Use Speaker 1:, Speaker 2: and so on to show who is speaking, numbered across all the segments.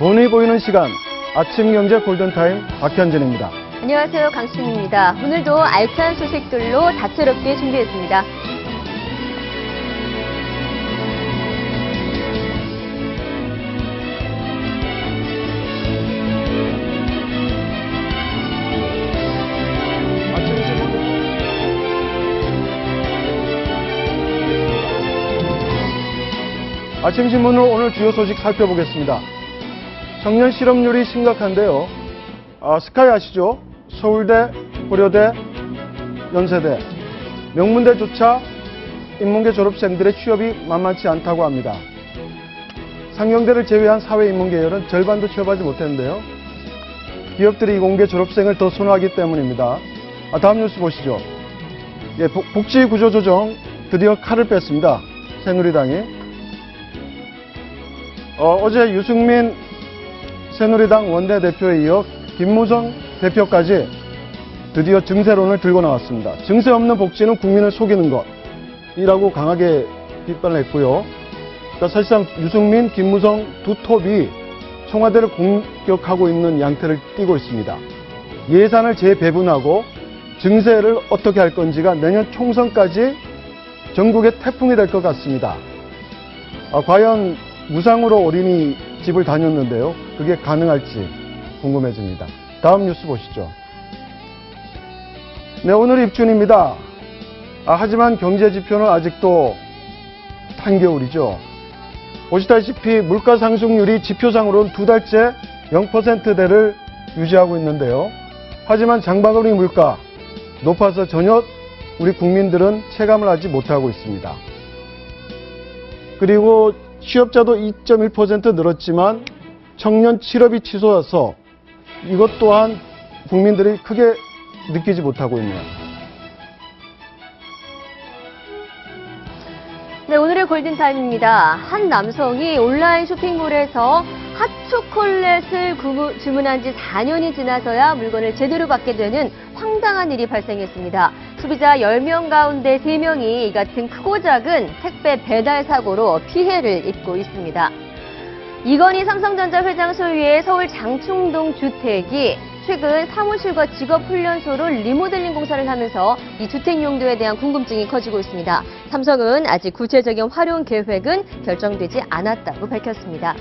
Speaker 1: 돈이 보이는 시간, 아침경제 골든타임 박현진입니다.
Speaker 2: 안녕하세요. 강수진입니다. 오늘도 알찬 소식들로 다채롭게 준비했습니다.
Speaker 1: 아침신문으로 오늘 주요 소식 살펴보겠습니다. 청년 실업률이 심각한데요. 스카이 아시죠? 서울대, 고려대, 연세대, 명문대조차 인문계 졸업생들의 취업이 만만치 않다고 합니다. 상경대를 제외한 사회인문계열은 절반도 취업하지 못했는데요. 기업들이 이공계 졸업생을 더 선호하기 때문입니다. 다음 뉴스 보시죠. 복지구조조정 드디어 칼을 뺐습니다. 새누리당이. 어제 유승민 새누리당 원내대표에 이어 김무성 대표까지 드디어 증세론을 들고 나왔습니다. 증세 없는 복지는 국민을 속이는 것이라고 강하게 비판을 했고요. 그러니까 사실상 유승민, 김무성 두 톱이 청와대를 공격하고 있는 양태를 띠고 있습니다. 예산을 재배분하고 증세를 어떻게 할 건지가 내년 총선까지 전국의 태풍이 될 것 같습니다. 과연 무상으로 어린이집을 다녔는데요. 그게 가능할지 궁금해집니다. 다음 뉴스 보시죠. 네, 오늘 입춘입니다. 하지만 경제지표는 아직도 한겨울이죠. 보시다시피 물가 상승률이 지표상으로는 두 달째 0%대를 유지하고 있는데요. 하지만 장바구니 물가 높아서 전혀 우리 국민들은 체감을 하지 못하고 있습니다. 그리고 취업자도 2.1% 늘었지만 청년 실업이 치솟아서 이것 또한 국민들이 크게 느끼지 못하고 있네요.
Speaker 2: 네, 오늘의 골든타임입니다. 한 남성이 온라인 쇼핑몰에서 핫초콜릿을 주문한 지 4년이 지나서야 물건을 제대로 받게 되는 황당한 일이 발생했습니다. 소비자 10명 가운데 3명이 이 같은 크고 작은 택배 배달 사고로 피해를 입고 있습니다. 이건희 삼성전자 회장 소유의 서울 장충동 주택이 최근 사무실과 직업훈련소로 리모델링 공사를 하면서 이 주택 용도에 대한 궁금증이 커지고 있습니다. 삼성은 아직 구체적인 활용 계획은 결정되지 않았다고 밝혔습니다.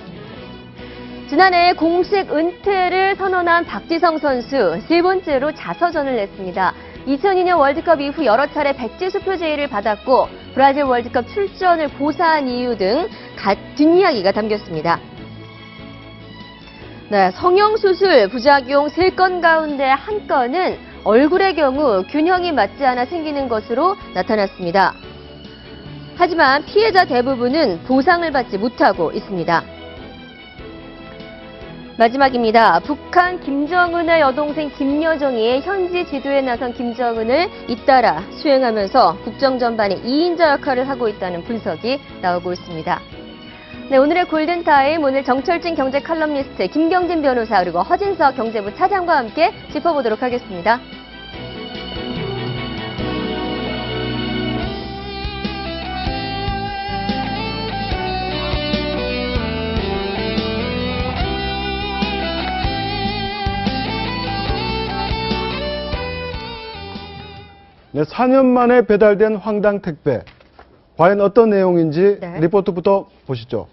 Speaker 2: 지난해 공식 은퇴를 선언한 박지성 선수, 세 번째로 자서전을 냈습니다. 2002년 월드컵 이후 여러 차례 백지수표 제의를 받았고 브라질 월드컵 출전을 고사한 이유 등 뒷이야기가 담겼습니다. 네, 성형수술 부작용 3건 가운데 1건은 얼굴의 경우 균형이 맞지 않아 생기는 것으로 나타났습니다. 하지만 피해자 대부분은 보상을 받지 못하고 있습니다. 마지막입니다. 북한 김정은의 여동생 김여정이 현지 지도에 나선 김정은을 잇따라 수행하면서 국정 전반에 2인자 역할을 하고 있다는 분석이 나오고 있습니다. 네, 오늘의 골든타임, 오늘 정철진 경제 칼럼니스트, 김경진 변호사, 그리고 허진석 경제부 차장과 함께 짚어보도록 하겠습니다.
Speaker 1: 네, 4년 만에 배달된 황당 택배. 과연 어떤 내용인지
Speaker 2: 네.
Speaker 1: 리포트부터 보시죠.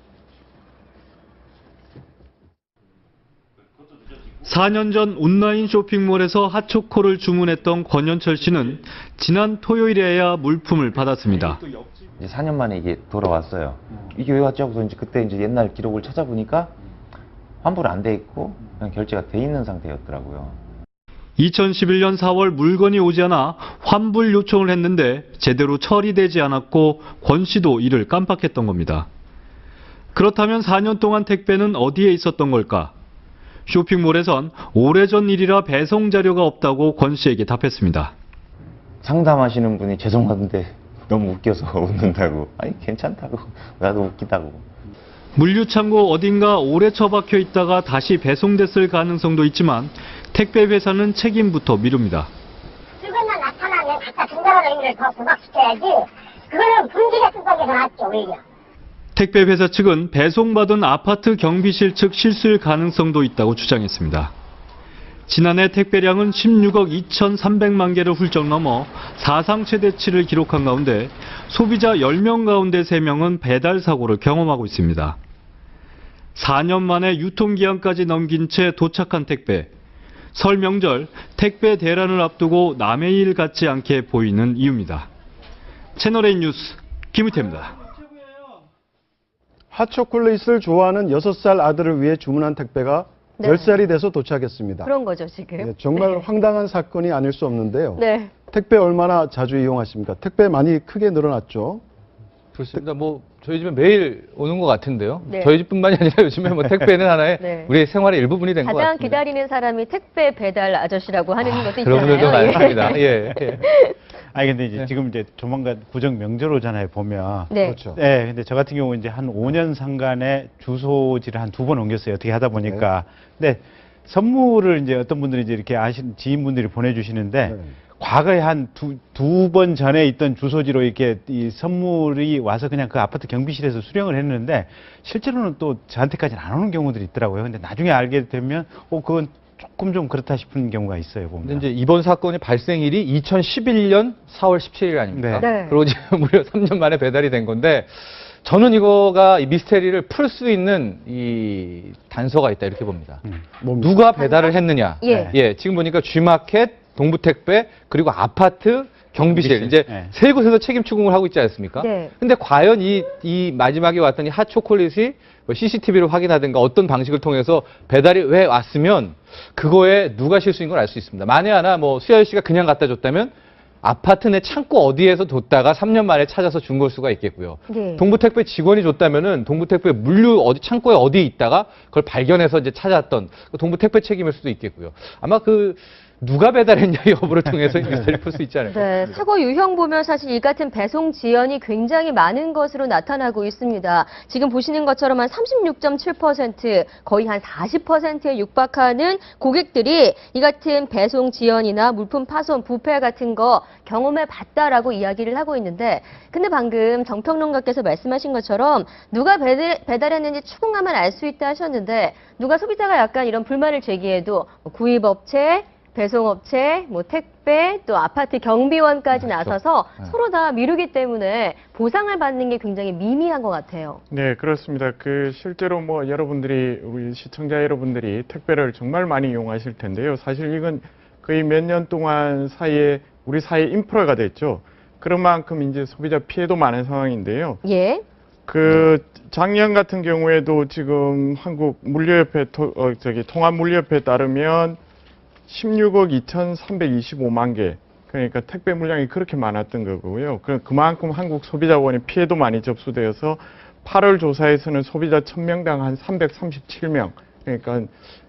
Speaker 3: 4년 전 온라인 쇼핑몰에서 핫초코를 주문했던 권현철 씨는 지난 토요일에야 물품을 받았습니다.
Speaker 4: 이제 4년 만에 이게 돌아왔어요. 이게 왜 왔지 하고서 이제 그때 이제 옛날 기록을 찾아보니까 환불 안 돼 있고 그냥 결제가 돼 있는 상태였더라고요.
Speaker 3: 2011년 4월 물건이 오지 않아 환불 요청을 했는데 제대로 처리되지 않았고 권 씨도 이를 깜빡했던 겁니다. 그렇다면 4년 동안 택배는 어디에 있었던 걸까? 쇼핑몰에선 오래전 일이라 배송 자료가 없다고 권 씨에게 답했습니다.
Speaker 4: 상담하시는 분이 죄송한데 너무 웃겨서 웃는다고. 아니 괜찮다고. 나도 웃기다고.
Speaker 3: 물류창고 어딘가 오래 처박혀 있다가 다시 배송됐을 가능성도 있지만 택배 회사는 책임부터 미룹니다.
Speaker 5: 그것만 나타나면 갖다 중간으로 인을 더 부각시켜야지. 그거는 분기가 수박이 더 낫죠, 오히려.
Speaker 3: 택배 회사 측은 배송받은 아파트 경비실 측 실수일 가능성도 있다고 주장했습니다. 지난해 택배량은 16억 2,300만 개를 훌쩍 넘어 사상 최대치를 기록한 가운데 소비자 10명 가운데 3명은 배달 사고를 경험하고 있습니다. 4년 만에 유통기한까지 넘긴 채 도착한 택배. 설 명절 택배 대란을 앞두고 남의 일 같지 않게 보이는 이유입니다. 채널A 뉴스 김우태입니다.
Speaker 1: 핫초콜릿을 좋아하는 6살 아들을 위해 주문한 택배가
Speaker 2: 네.
Speaker 1: 10살이 돼서 도착했습니다.
Speaker 2: 그런 거죠, 지금.
Speaker 1: 네, 정말 황당한 사건이 아닐 수 없는데요.
Speaker 2: 네.
Speaker 1: 택배 얼마나 자주 이용하십니까? 택배 많이 크게 늘어났죠?
Speaker 6: 그렇습니다. 뭐 저희 집에 매일 오는 것 같은데요.
Speaker 2: 네.
Speaker 6: 저희 집뿐만이 아니라 요즘에 뭐 택배는 하나의
Speaker 2: 네.
Speaker 6: 우리의 생활의 일부분이 된 것 같습니다.
Speaker 2: 가장 기다리는 사람이 택배 배달 아저씨라고 하는 것도 있잖아요.
Speaker 6: 그런 분들도
Speaker 2: 예.
Speaker 6: 많습니다. 예. 예.
Speaker 7: 아니 근데 이제
Speaker 6: 네.
Speaker 7: 지금 이제 조만간 구정 명절 오잖아요 보면.
Speaker 2: 네.
Speaker 1: 그렇죠.
Speaker 7: 네, 근데 저 같은 경우 이제 한 5년 상간에 주소지를 한 2번 옮겼어요. 어떻게 하다 보니까. 근데 선물을 이제 어떤 분들이 이제 이렇게 아시는 지인분들이 보내주시는데
Speaker 1: 네.
Speaker 7: 과거에 한 두 번 전에 있던 주소지로 이렇게 이 선물이 와서 그냥 그 아파트 경비실에서 수령을 했는데 실제로는 또 저한테까지는 안 오는 경우들이 있더라고요. 근데 나중에 알게 되면 그건 조금 좀 그렇다 싶은 경우가 있어요. 보면.
Speaker 6: 근데 이제 이번 사건의 발생일이 2011년 4월 17일 아닙니까?
Speaker 2: 네.
Speaker 6: 그리고 지금 무려 3년 만에 배달이 된 건데 저는 이거가 이 미스테리를 풀 수 있는 이 단서가 있다 이렇게 봅니다.
Speaker 1: 뭡니까?
Speaker 6: 누가 배달을 했느냐?
Speaker 2: 예.
Speaker 6: 지금 보니까 G마켓, 동부택배, 그리고 아파트, 경비실 이제
Speaker 7: 네.
Speaker 6: 세 곳에서 책임 추궁을 하고 있지 않습니까?
Speaker 2: 네.
Speaker 6: 근데 과연 이 마지막에 왔던 이 핫초콜릿이 CCTV를 확인하든가 어떤 방식을 통해서 배달이 왜 왔으면 그거에 누가 실수인 걸 알 수 있습니다. 만에 하나 뭐 수야 씨가 그냥 갖다 줬다면 아파트 내 창고 어디에서 뒀다가 3년 만에 찾아서 준 걸 수가 있겠고요.
Speaker 2: 네.
Speaker 6: 동부택배 직원이 줬다면은 동부택배 물류 어디 창고에 어디 있다가 그걸 발견해서 이제 찾았던 그 동부택배 책임일 수도 있겠고요. 아마 그 누가 배달했냐 여부를 통해서 미스터리 풀 수 있지 않을까
Speaker 2: 네,
Speaker 6: 싶습니다.
Speaker 2: 사고 유형 보면 사실 이 같은 배송 지연이 굉장히 많은 것으로 나타나고 있습니다. 지금 보시는 것처럼 한 36.7%, 거의 한 40%에 육박하는 고객들이 이 같은 배송 지연이나 물품 파손, 부패 같은 거 경험해 봤다라고 이야기를 하고 있는데, 근데 방금 정평론가께서 말씀하신 것처럼 누가 배달했는지 추궁하면 알 수 있다 하셨는데, 누가 소비자가 약간 이런 불만을 제기해도 구입업체, 배송업체, 뭐 택배, 또 아파트 경비원까지
Speaker 6: 그렇죠.
Speaker 2: 나서서
Speaker 6: 네.
Speaker 2: 서로 다 미루기 때문에 보상을 받는 게 굉장히 미미한 것 같아요.
Speaker 8: 네, 그렇습니다. 실제로 뭐 여러분들이, 우리 시청자 여러분들이 택배를 정말 많이 이용하실 텐데요. 사실 이건 거의 몇 년 동안 사이에 우리 사회 인프라가 됐죠. 그런 만큼 이제 소비자 피해도 많은 상황인데요.
Speaker 2: 예.
Speaker 8: 작년 같은 경우에도 지금 한국 물류협회, 통합물류협회에 따르면 16억 2,325만 개. 그러니까 택배 물량이 그렇게 많았던 거고요. 그만큼 한국 소비자원의 피해도 많이 접수되어서 8월 조사에서는 소비자 1000명당 한 337명. 그러니까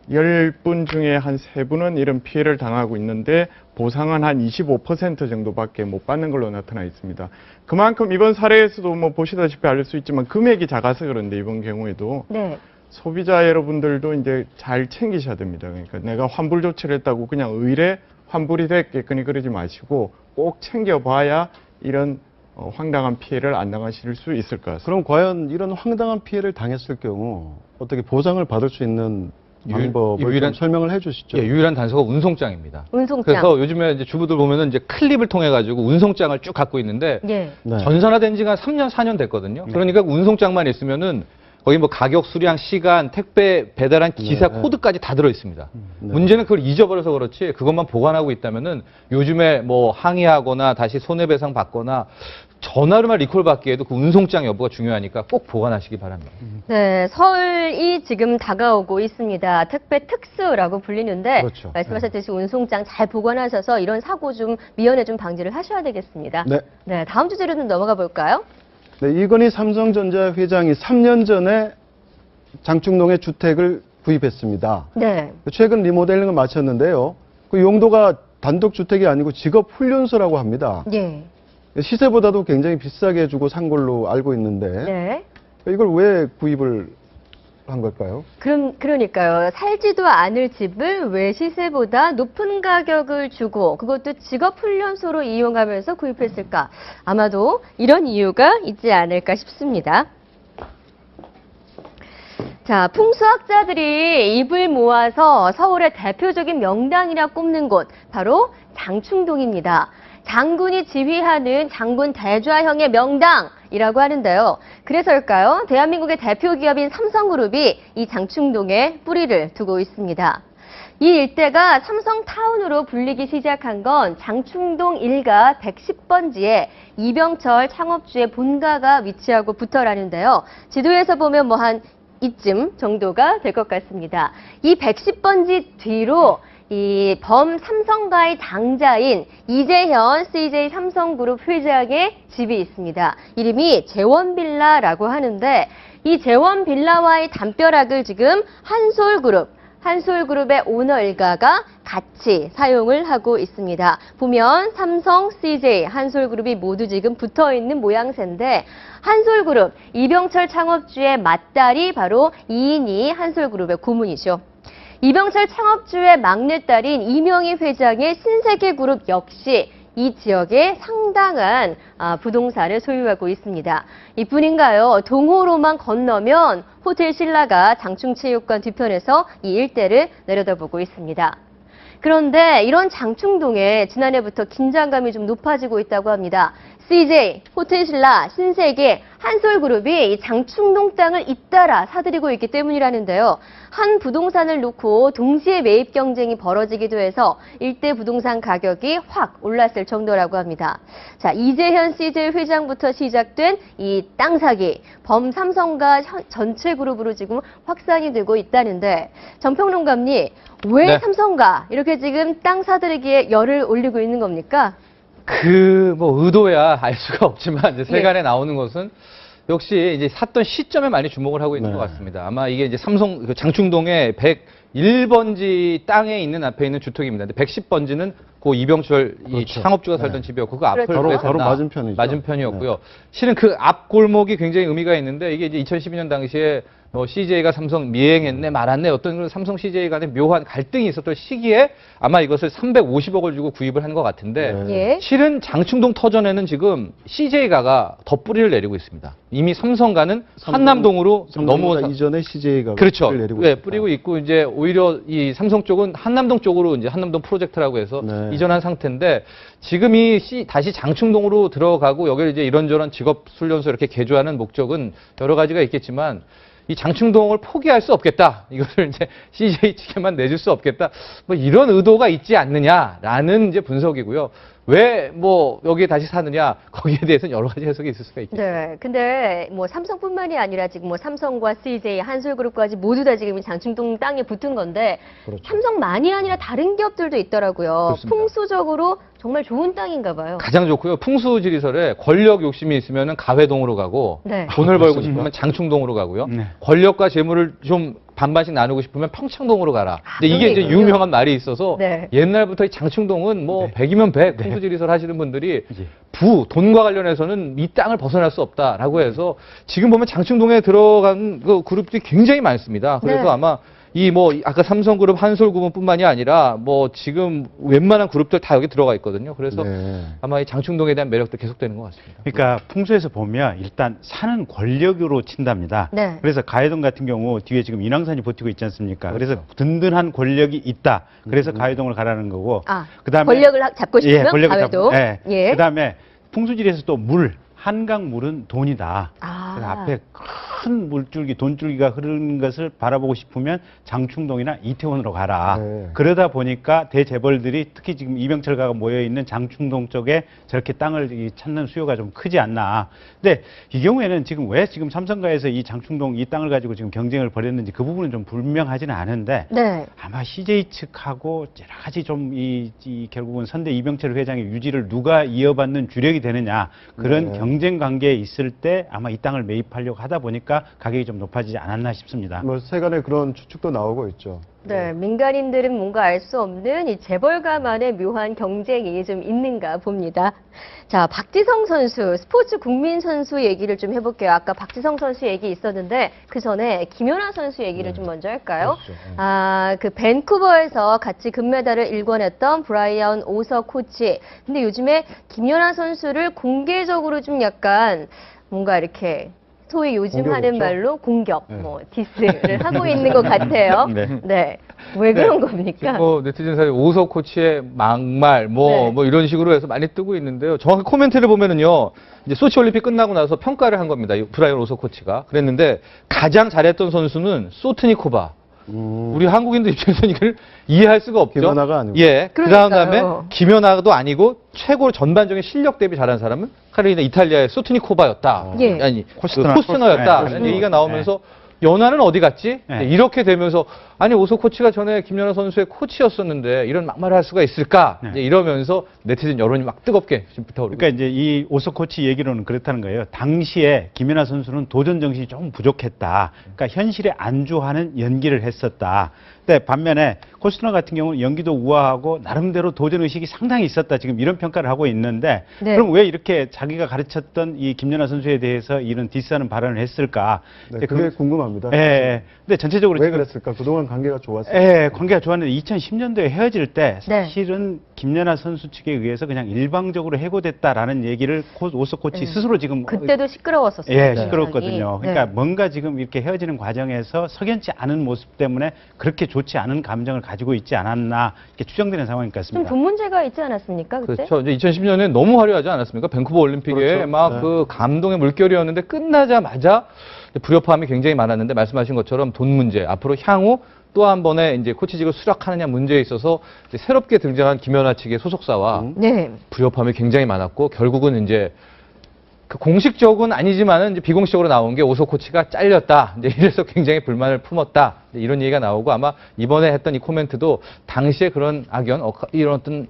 Speaker 8: 10분 중에 한 3분은 이런 피해를 당하고 있는데 보상은 한 25% 정도밖에 못 받는 걸로 나타나 있습니다. 그만큼 이번 사례에서도 뭐 보시다시피 알 수 있지만 금액이 작아서 그런데 이번 경우에도
Speaker 2: 네.
Speaker 8: 소비자 여러분들도 이제 잘 챙기셔야 됩니다. 그러니까 내가 환불 조치를 했다고 그냥 의뢰 환불이 됐겠거니 그러지 마시고 꼭 챙겨봐야 이런 황당한 피해를 안 당하실 수 있을 것 같습니다.
Speaker 1: 그럼 과연 이런 황당한 피해를 당했을 경우 어떻게 보상을 받을 수 있는 방법을
Speaker 6: 유일한-
Speaker 1: 좀 설명을 해주시죠.
Speaker 6: 예, 유일한 단서가 운송장입니다.
Speaker 2: 운송장.
Speaker 6: 그래서 요즘에 이제 주부들 보면은 이제 클립을 통해 가지고 운송장을 쭉 갖고 있는데
Speaker 2: 예.
Speaker 1: 네.
Speaker 6: 전산화된 지가 3년, 4년 됐거든요. 그러니까 운송장만 있으면은 거기 뭐 가격, 수량, 시간, 택배 배달한 기사
Speaker 1: 네.
Speaker 6: 코드까지 다 들어 있습니다.
Speaker 1: 네.
Speaker 6: 문제는 그걸 잊어버려서 그렇지 그것만 보관하고 있다면은 요즘에 뭐 항의하거나 다시 손해배상 받거나 전화로만 리콜 받기에도 그 운송장 여부가 중요하니까 꼭 보관하시기 바랍니다.
Speaker 2: 네, 설이 지금 다가오고 있습니다. 택배 특수라고 불리는데
Speaker 1: 그렇죠.
Speaker 2: 말씀하셨듯이 운송장 잘 보관하셔서 이런 사고 좀 미연에 좀 방지를 하셔야 되겠습니다.
Speaker 1: 네.
Speaker 2: 네, 다음 주제로 좀 넘어가 볼까요?
Speaker 1: 네, 이건희 삼성전자 회장이 3년 전에 장충동에 주택을 구입했습니다.
Speaker 2: 네.
Speaker 1: 최근 리모델링을 마쳤는데요. 그 용도가 단독주택이 아니고 직업훈련소라고 합니다.
Speaker 2: 예.
Speaker 1: 시세보다도 굉장히 비싸게 주고 산 걸로 알고 있는데
Speaker 2: 네.
Speaker 1: 이걸 왜 구입을 한 걸까요?
Speaker 2: 그러니까요. 살지도 않을 집을 왜 시세보다 높은 가격을 주고 그것도 직업훈련소로 이용하면서 구입했을까? 아마도 이런 이유가 있지 않을까 싶습니다. 자, 풍수학자들이 입을 모아서 서울의 대표적인 명당이라 꼽는 곳, 바로 장충동입니다. 장군이 지휘하는 장군 대좌형의 명당이라고 하는데요. 그래서일까요? 대한민국의 대표 기업인 삼성그룹이 이 장충동에 뿌리를 두고 있습니다. 이 일대가 삼성타운으로 불리기 시작한 건 장충동 1가 110번지에 이병철 창업주의 본가가 위치하고 붙어라는데요. 지도에서 보면 뭐 한 이쯤 정도가 될 것 같습니다. 이 110번지 뒤로 이 범 삼성가의 당자인 이재현 CJ 삼성그룹 회장의 집이 있습니다. 이름이 재원빌라라고 하는데 이 재원빌라와의 담벼락을 지금 한솔그룹의 오너 일가가 같이 사용을 하고 있습니다. 보면 삼성, CJ, 한솔그룹이 모두 지금 붙어있는 모양새인데 한솔그룹, 이병철 창업주의 맏딸이 바로 이인희 한솔그룹의 고문이죠. 이병철 창업주의 막내딸인 이명희 회장의 신세계그룹 역시 이 지역에 상당한 부동산을 소유하고 있습니다. 이뿐인가요? 동호로만 건너면 호텔 신라가 장충체육관 뒤편에서 이 일대를 내려다보고 있습니다. 그런데 이런 장충동에 지난해부터 긴장감이 좀 높아지고 있다고 합니다. CJ, 호텔신라, 신세계, 한솔그룹이 이 장충동 땅을 잇따라 사들이고 있기 때문이라는데요. 한 부동산을 놓고 동시에 매입 경쟁이 벌어지기도 해서 일대 부동산 가격이 확 올랐을 정도라고 합니다. 자, 이재현 CJ 회장부터 시작된 이 땅 사기, 범삼성가 전체 그룹으로 지금 확산이 되고 있다는데 전평론가님, 왜
Speaker 6: 네.
Speaker 2: 삼성가 이렇게 지금 땅 사들이기에 열을 올리고 있는 겁니까?
Speaker 6: 뭐 의도야 알 수가 없지만 이제 세간에 나오는 것은 역시 이제 샀던 시점에 많이 주목을 하고 있는
Speaker 1: 네.
Speaker 6: 것 같습니다. 아마 이게 이제 삼성 장충동의 101번지 땅에 있는 앞에 있는 주택입니다. 근데 110번지는 그 이병철 이
Speaker 1: 그렇죠.
Speaker 6: 창업주가 살던 집이었고 그 앞을
Speaker 2: 그렇죠.
Speaker 6: 왜
Speaker 1: 바로
Speaker 6: 샀나?
Speaker 1: 맞은편이죠.
Speaker 6: 맞은편이었고요. 실은 그 앞 골목이 굉장히 의미가 있는데 이게 이제 2012년 당시에 CJ가 삼성 미행했네 말았네 어떤 그런 삼성 CJ 간의 묘한 갈등이 있었던 시기에 아마 이것을 350억을 주고 구입을 한 것 같은데
Speaker 1: 네.
Speaker 2: 예.
Speaker 6: 실은 장충동 터전에는 지금 CJ가가 더 뿌리를 내리고 있습니다. 이미 삼성가는 한남동으로
Speaker 1: 넘어오다
Speaker 6: 넘어온
Speaker 1: 이전에 CJ가
Speaker 6: 그렇죠.
Speaker 1: 내리고
Speaker 6: 네,
Speaker 1: 있다.
Speaker 6: 뿌리고 있고 이제 오히려 이 삼성 쪽은 한남동 쪽으로 이제 한남동 프로젝트라고 해서
Speaker 1: 네.
Speaker 6: 이전한 상태인데 지금 다시 장충동으로 들어가고 여기를 이제 이런저런 직업 훈련소 이렇게 개조하는 목적은 여러 가지가 있겠지만 이 장충동을 포기할 수 없겠다. 이것을 이제 CJ 측에만 내줄 수 없겠다. 뭐 이런 의도가 있지 않느냐라는 이제 분석이고요. 왜 뭐 여기에 다시 사느냐 거기에 대해서는 여러 가지 해석이 있을 수가 있겠죠.
Speaker 2: 네, 근데 뭐 삼성뿐만이 아니라 지금 뭐 삼성과 CJ, 한솔그룹까지 모두 다 지금 장충동 땅에 붙은 건데
Speaker 1: 그렇죠.
Speaker 2: 삼성만이 아니라 다른 기업들도 있더라고요.
Speaker 6: 그렇습니다.
Speaker 2: 풍수적으로 정말 좋은 땅인가 봐요.
Speaker 6: 가장 좋고요. 풍수지리설에 권력 욕심이 있으면 가회동으로 가고
Speaker 2: 네.
Speaker 6: 돈을 벌고 싶으면 장충동으로 가고요.
Speaker 7: 네.
Speaker 6: 권력과 재물을 좀 반반씩 나누고 싶으면 평창동으로 가라. 근데
Speaker 2: 그런
Speaker 6: 이게
Speaker 2: 게
Speaker 6: 이제
Speaker 2: 있군요.
Speaker 6: 유명한 말이 있어서
Speaker 2: 네.
Speaker 6: 옛날부터 이 장충동은 뭐 100이면 100 풍수지리설 하시는 분들이 돈과 관련해서는 이 땅을 벗어날 수 없다라고 해서 지금 보면 장충동에 들어간 그 그룹들이 굉장히 많습니다. 그래서
Speaker 2: 네.
Speaker 6: 아마 이 뭐 아까 삼성그룹, 한솔그룹뿐만이 아니라 뭐 지금 웬만한 그룹들 다 여기 들어가 있거든요. 그래서
Speaker 1: 네.
Speaker 6: 아마 이 장충동에 대한 매력도 계속되는 것 같습니다.
Speaker 7: 그러니까 풍수에서 보면 일단 산은 권력으로 친답니다.
Speaker 2: 네.
Speaker 7: 그래서 가해동 같은 경우 뒤에 지금 인왕산이 버티고 있지 않습니까? 그래서
Speaker 6: 그렇죠.
Speaker 7: 든든한 권력이 있다. 그래서 가해동을 가라는 거고.
Speaker 2: 아, 권력을 잡고 싶으면
Speaker 7: 권력을
Speaker 2: 가회동.
Speaker 7: 예.
Speaker 2: 예.
Speaker 7: 그다음에 풍수지리에서 또 물, 한강 물은 돈이다.
Speaker 2: 아.
Speaker 7: 그래서 앞에 큰 물줄기, 돈줄기가 흐르는 것을 바라보고 싶으면 장충동이나 이태원으로 가라.
Speaker 1: 네.
Speaker 7: 그러다 보니까 대재벌들이 특히 지금 이병철가가 모여 있는 장충동 쪽에 저렇게 땅을 찾는 수요가 좀 크지 않나. 근데 이 경우에는 지금 왜 지금 삼성가에서 이 장충동 이 땅을 가지고 지금 경쟁을 벌였는지 그 부분은 좀 불명하지는 않은데
Speaker 2: 네.
Speaker 7: 아마 CJ 측하고 여러 가지 좀 결국은 선대 이병철 회장의 유지를 누가 이어받는 주력이 되느냐 그런
Speaker 1: 네.
Speaker 7: 경쟁 관계에 있을 때 아마 이 땅을 매입하려고 하다 보니까 가격이 좀 높아지지 않았나 싶습니다.
Speaker 1: 뭐 세간에 그런 추측도 나오고 있죠.
Speaker 2: 네, 민간인들은 뭔가 알 수 없는 이 재벌가만의 묘한 경쟁이 좀 있는가 봅니다. 자, 박지성 선수, 스포츠 국민 선수 얘기를 좀 해볼게요. 아까 박지성 선수 얘기 있었는데 그 전에 김연아 선수 얘기를 좀 먼저 할까요?
Speaker 1: 그렇죠. 네.
Speaker 2: 아, 그 밴쿠버에서 같이 금메달을 일궈냈던 브라이언 오서 코치. 근데 요즘에 김연아 선수를 공개적으로 좀 약간 뭔가 이렇게 소위 요즘
Speaker 1: 공격
Speaker 2: 하는
Speaker 1: 없죠?
Speaker 2: 말로 공격,
Speaker 1: 네.
Speaker 2: 뭐 디스를 하고 있는 것 같아요.
Speaker 7: 네.
Speaker 2: 네. 왜 그런 겁니까?
Speaker 6: 뭐 네티즌 사이 오석 코치의 막말
Speaker 2: 네.
Speaker 6: 뭐 이런 식으로 해서 많이 뜨고 있는데요. 정확히 코멘트를 보면은요. 이제 소치 올림픽 끝나고 나서 평가를 한 겁니다. 이 브라이언 오석 코치가. 그랬는데 가장 잘했던 선수는 소트니코바. 우리 한국인들 입장에서는 이걸 이해할 수가 없죠.
Speaker 1: 김연아가 아니고.
Speaker 6: 예. 그 다음에
Speaker 2: 그러니까요.
Speaker 6: 김연아도 아니고 최고로 전반적인 실력 대비 잘한 사람은 카를리나 이탈리아의 소트니코바였다.
Speaker 2: 예.
Speaker 6: 아니
Speaker 7: 코스트나,
Speaker 6: 코스트너였다.
Speaker 7: 코스트너.
Speaker 6: 라는 얘기가 나오면서 연아는 어디 갔지?
Speaker 7: 네.
Speaker 6: 이렇게 되면서 아니 오소 코치가 전에 김연아 선수의 코치였었는데 이런 막말을 할 수가 있을까?
Speaker 7: 네.
Speaker 6: 이제 이러면서 네티즌 여론이 막 뜨겁게 지금 불타오르고
Speaker 7: 그러니까 이제 이 오석 코치 얘기로는 그렇다는 거예요. 당시에 김연아 선수는 도전 정신이 좀 부족했다. 그러니까 현실에 안주하는 연기를 했었다. 근데 반면에 코스트너 같은 경우는 연기도 우아하고 나름대로 도전 의식이 상당히 있었다. 지금 이런 평가를 하고 있는데
Speaker 2: 네.
Speaker 7: 그럼 왜 이렇게 자기가 가르쳤던 이 김연아 선수에 대해서 이런 디스하는 발언을 했을까?
Speaker 1: 네,
Speaker 7: 이제
Speaker 1: 그게 궁금합니다.
Speaker 7: 예, 예. 근데 전체적으로
Speaker 1: 왜
Speaker 7: 지금
Speaker 1: 그랬을까? 그동안 관계가 좋았어요.
Speaker 7: 예, 관계가 좋았는데 2010년도에 헤어질 때
Speaker 2: 네.
Speaker 7: 사실은 김연아 선수 측에 의해서 그냥 일방적으로 해고됐다라는 얘기를 오석 코치 스스로 지금
Speaker 2: 그때도 시끄러웠었어요.
Speaker 7: 예,
Speaker 2: 굉장히.
Speaker 7: 시끄럽거든요. 그러니까
Speaker 2: 네.
Speaker 7: 뭔가 지금 이렇게 헤어지는 과정에서 석연치 않은 모습 때문에 그렇게 좋지 않은 감정을 가지고 있지 않았나 이렇게 추정되는 상황인 것
Speaker 2: 좀
Speaker 7: 같습니다.
Speaker 2: 돈 문제가 있지 않았습니까? 그때?
Speaker 6: 그렇죠. 이제 2010년에 너무 화려하지 않았습니까? 밴쿠버 올림픽에
Speaker 1: 그렇죠.
Speaker 6: 막
Speaker 1: 네.
Speaker 6: 그 감동의 물결이었는데 끝나자마자 불협화음이 굉장히 많았는데 말씀하신 것처럼 돈 문제, 앞으로 향후 또 한 번의 이제 코치직을 수락하느냐 문제에 있어서 이제 새롭게 등장한 김연아 측의 소속사와
Speaker 2: 네.
Speaker 6: 불협화음이 굉장히 많았고 결국은 이제 그 공식적은 아니지만은 이제 비공식적으로 나온 게 오소 코치가 잘렸다. 이제 이래서 굉장히 불만을 품었다. 이제 이런 얘기가 나오고 아마 이번에 했던 이 코멘트도 당시에 그런 악연, 이런 어떤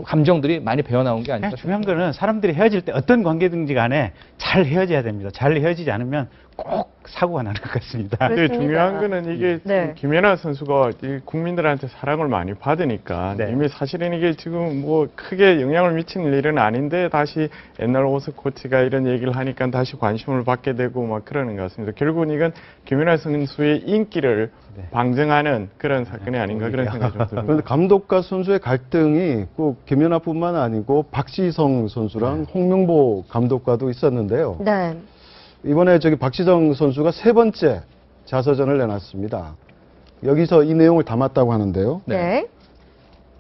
Speaker 6: 감정들이 많이 배어 나온 게 아닐까
Speaker 7: 중요한
Speaker 6: 싶습니다.
Speaker 7: 거는 사람들이 헤어질 때 어떤 관계든지 간에 잘 헤어져야 됩니다. 잘 헤어지지 않으면 꼭 사고가 나는 것 같습니다.
Speaker 2: 그렇습니다.
Speaker 8: 근데 중요한 거는 이게
Speaker 2: 네.
Speaker 8: 김연아 선수가 이 국민들한테 사랑을 많이 받으니까
Speaker 7: 네.
Speaker 8: 이미 사실은 이게 지금 뭐 크게 영향을 미치는 일은 아닌데 다시 옛날 오석 코치가 이런 얘기를 하니까 다시 관심을 받게 되고 막 그러는 것 같습니다. 결국은 이건 김연아 선수의 인기를 방증하는 그런 사건이 아닌가 그런 생각이 좀 듭니다.
Speaker 1: 그런데 감독과 선수의 갈등이 꼭 김연아뿐만 아니고 박지성 선수랑 홍명보 감독과도 있었는데요.
Speaker 2: 네.
Speaker 1: 이번에 박지성 선수가 세 번째 자서전을 내놨습니다. 여기서 이 내용을 담았다고 하는데요.
Speaker 2: 네.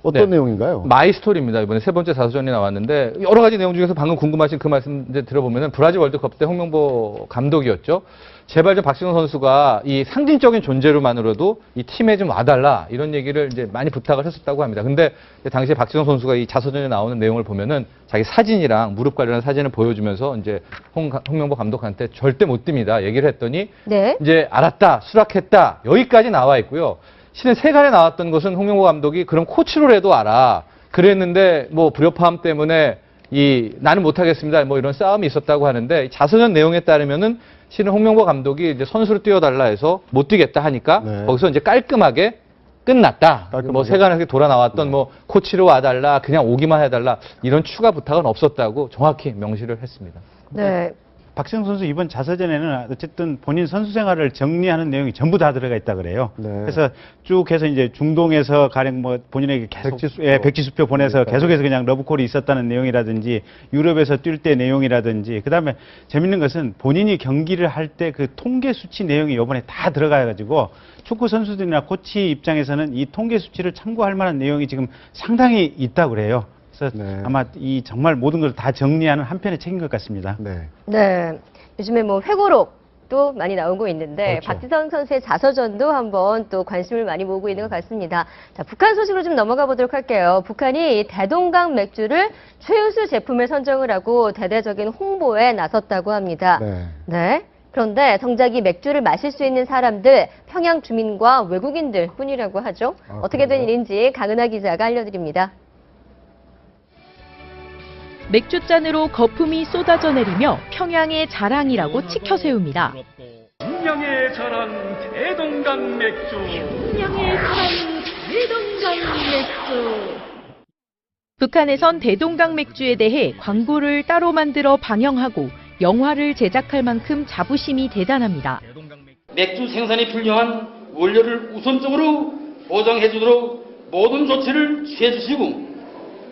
Speaker 1: 어떤
Speaker 6: 네.
Speaker 1: 내용인가요?
Speaker 6: 마이 스토리입니다. 이번에 세 번째 자서전이 나왔는데 여러 가지 내용 중에서 방금 궁금하신 그 말씀 이제 들어보면은 브라질 월드컵 때 홍명보 감독이었죠. 제발 좀 박지성 선수가 이 상징적인 존재로만으로도 이 팀에 좀 와달라 이런 얘기를 이제 많이 부탁을 했었다고 합니다. 근데 당시에 박지성 선수가 이 자서전에 나오는 내용을 보면은 자기 사진이랑 무릎 관련한 사진을 보여주면서 이제 홍명보 감독한테 절대 못 듭니다. 얘기를 했더니
Speaker 2: 네.
Speaker 6: 이제 알았다, 수락했다 여기까지 나와 있고요. 실은 세간에 나왔던 것은 홍명보 감독이 그럼 코치로라도 알아. 그랬는데 뭐 불협화음 때문에 나는 못하겠습니다. 뭐 이런 싸움이 있었다고 하는데 자서전 내용에 따르면은 실은 홍명보 감독이 이제 선수로 뛰어달라 해서 못 뛰겠다 하니까
Speaker 1: 네.
Speaker 6: 거기서 이제 깔끔하게 끝났다.
Speaker 1: 깔끔하게.
Speaker 6: 뭐 세간에서 돌아 나왔던 뭐 코치로 와달라, 그냥 오기만 해달라 이런 추가 부탁은 없었다고 정확히 명시를 했습니다.
Speaker 2: 네.
Speaker 7: 박지성 선수 이번 자서전에는 어쨌든 본인 선수 생활을 정리하는 내용이 전부 다 들어가 있다 그래요.
Speaker 1: 네.
Speaker 7: 그래서 쭉 해서 이제 중동에서 가령 뭐 본인에게 계속
Speaker 1: 백지수표.
Speaker 7: 백지수표 보내서
Speaker 1: 네.
Speaker 7: 계속해서 그냥 러브콜이 있었다는 내용이라든지 유럽에서 뛸 때 내용이라든지 그다음에 재밌는 것은 본인이 경기를 할 때 그 통계 수치 내용이 이번에 다 들어가 가지고 축구 선수들이나 코치 입장에서는 이 통계 수치를 참고할 만한 내용이 지금 상당히 있다고 그래요. 그래서
Speaker 1: 네.
Speaker 7: 아마 이 정말 모든 걸 다 정리하는 한편의 책인 것 같습니다.
Speaker 1: 네.
Speaker 2: 네. 요즘에 뭐 회고록도 많이 나오고 있는데
Speaker 1: 그렇죠.
Speaker 2: 박지성 선수의 자서전도 한번 또 관심을 많이 모으고 있는 것 같습니다. 자, 북한 소식으로 좀 넘어가 보도록 할게요. 북한이 대동강 맥주를 최우수 제품을 선정을 하고 대대적인 홍보에 나섰다고 합니다.
Speaker 1: 네.
Speaker 2: 네. 그런데 정작 이 맥주를 마실 수 있는 사람들 평양 주민과 외국인들 뿐이라고 하죠.
Speaker 1: 아,
Speaker 2: 어떻게 된
Speaker 1: 그래요?
Speaker 2: 일인지 강은하 기자가 알려드립니다.
Speaker 9: 맥주잔으로 거품이 쏟아져 내리며 평양의 자랑이라고 치켜 세웁니다.
Speaker 10: 평양의 자랑 대동강 맥주.
Speaker 9: 평양의 자랑 대동강 맥주. 북한에선 대동강 맥주에 대해 광고를 따로 만들어 방영하고 영화를 제작할 만큼 자부심이 대단합니다.
Speaker 10: 맥주 생산이 불량한 원료를 우선적으로 보장해 주도록 모든 조치를 취해 주시고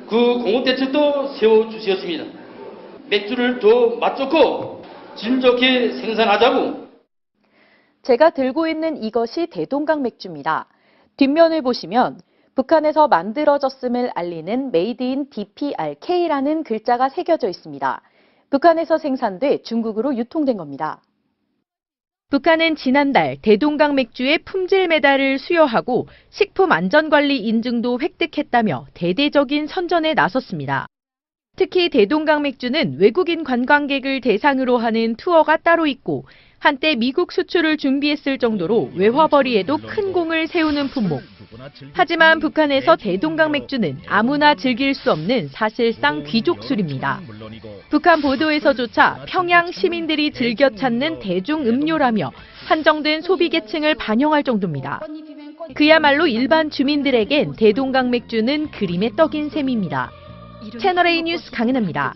Speaker 10: 그 공급 대책도 세워 주셨습니다. 맥주를 더 맛좋고 진좋게 생산하자고.
Speaker 9: 제가 들고 있는 이것이 대동강 맥주입니다. 뒷면을 보시면 북한에서 만들어졌음을 알리는 Made in DPRK라는 글자가 새겨져 있습니다. 북한에서 생산돼 중국으로 유통된 겁니다. 북한은 지난달 대동강 맥주의 품질 메달을 수여하고 식품안전관리 인증도 획득했다며 대대적인 선전에 나섰습니다. 특히 대동강 맥주는 외국인 관광객을 대상으로 하는 투어가 따로 있고 한때 미국 수출을 준비했을 정도로 외화벌이에도 큰 공을 세우는 품목. 하지만 북한에서 대동강 맥주는 아무나 즐길 수 없는 사실상 귀족 술입니다. 북한 보도에서조차 평양 시민들이 즐겨 찾는 대중 음료라며 한정된 소비 계층을 반영할 정도입니다. 그야말로 일반 주민들에겐 대동강 맥주는 그림의 떡인 셈입니다. 채널A 뉴스 강은하입니다.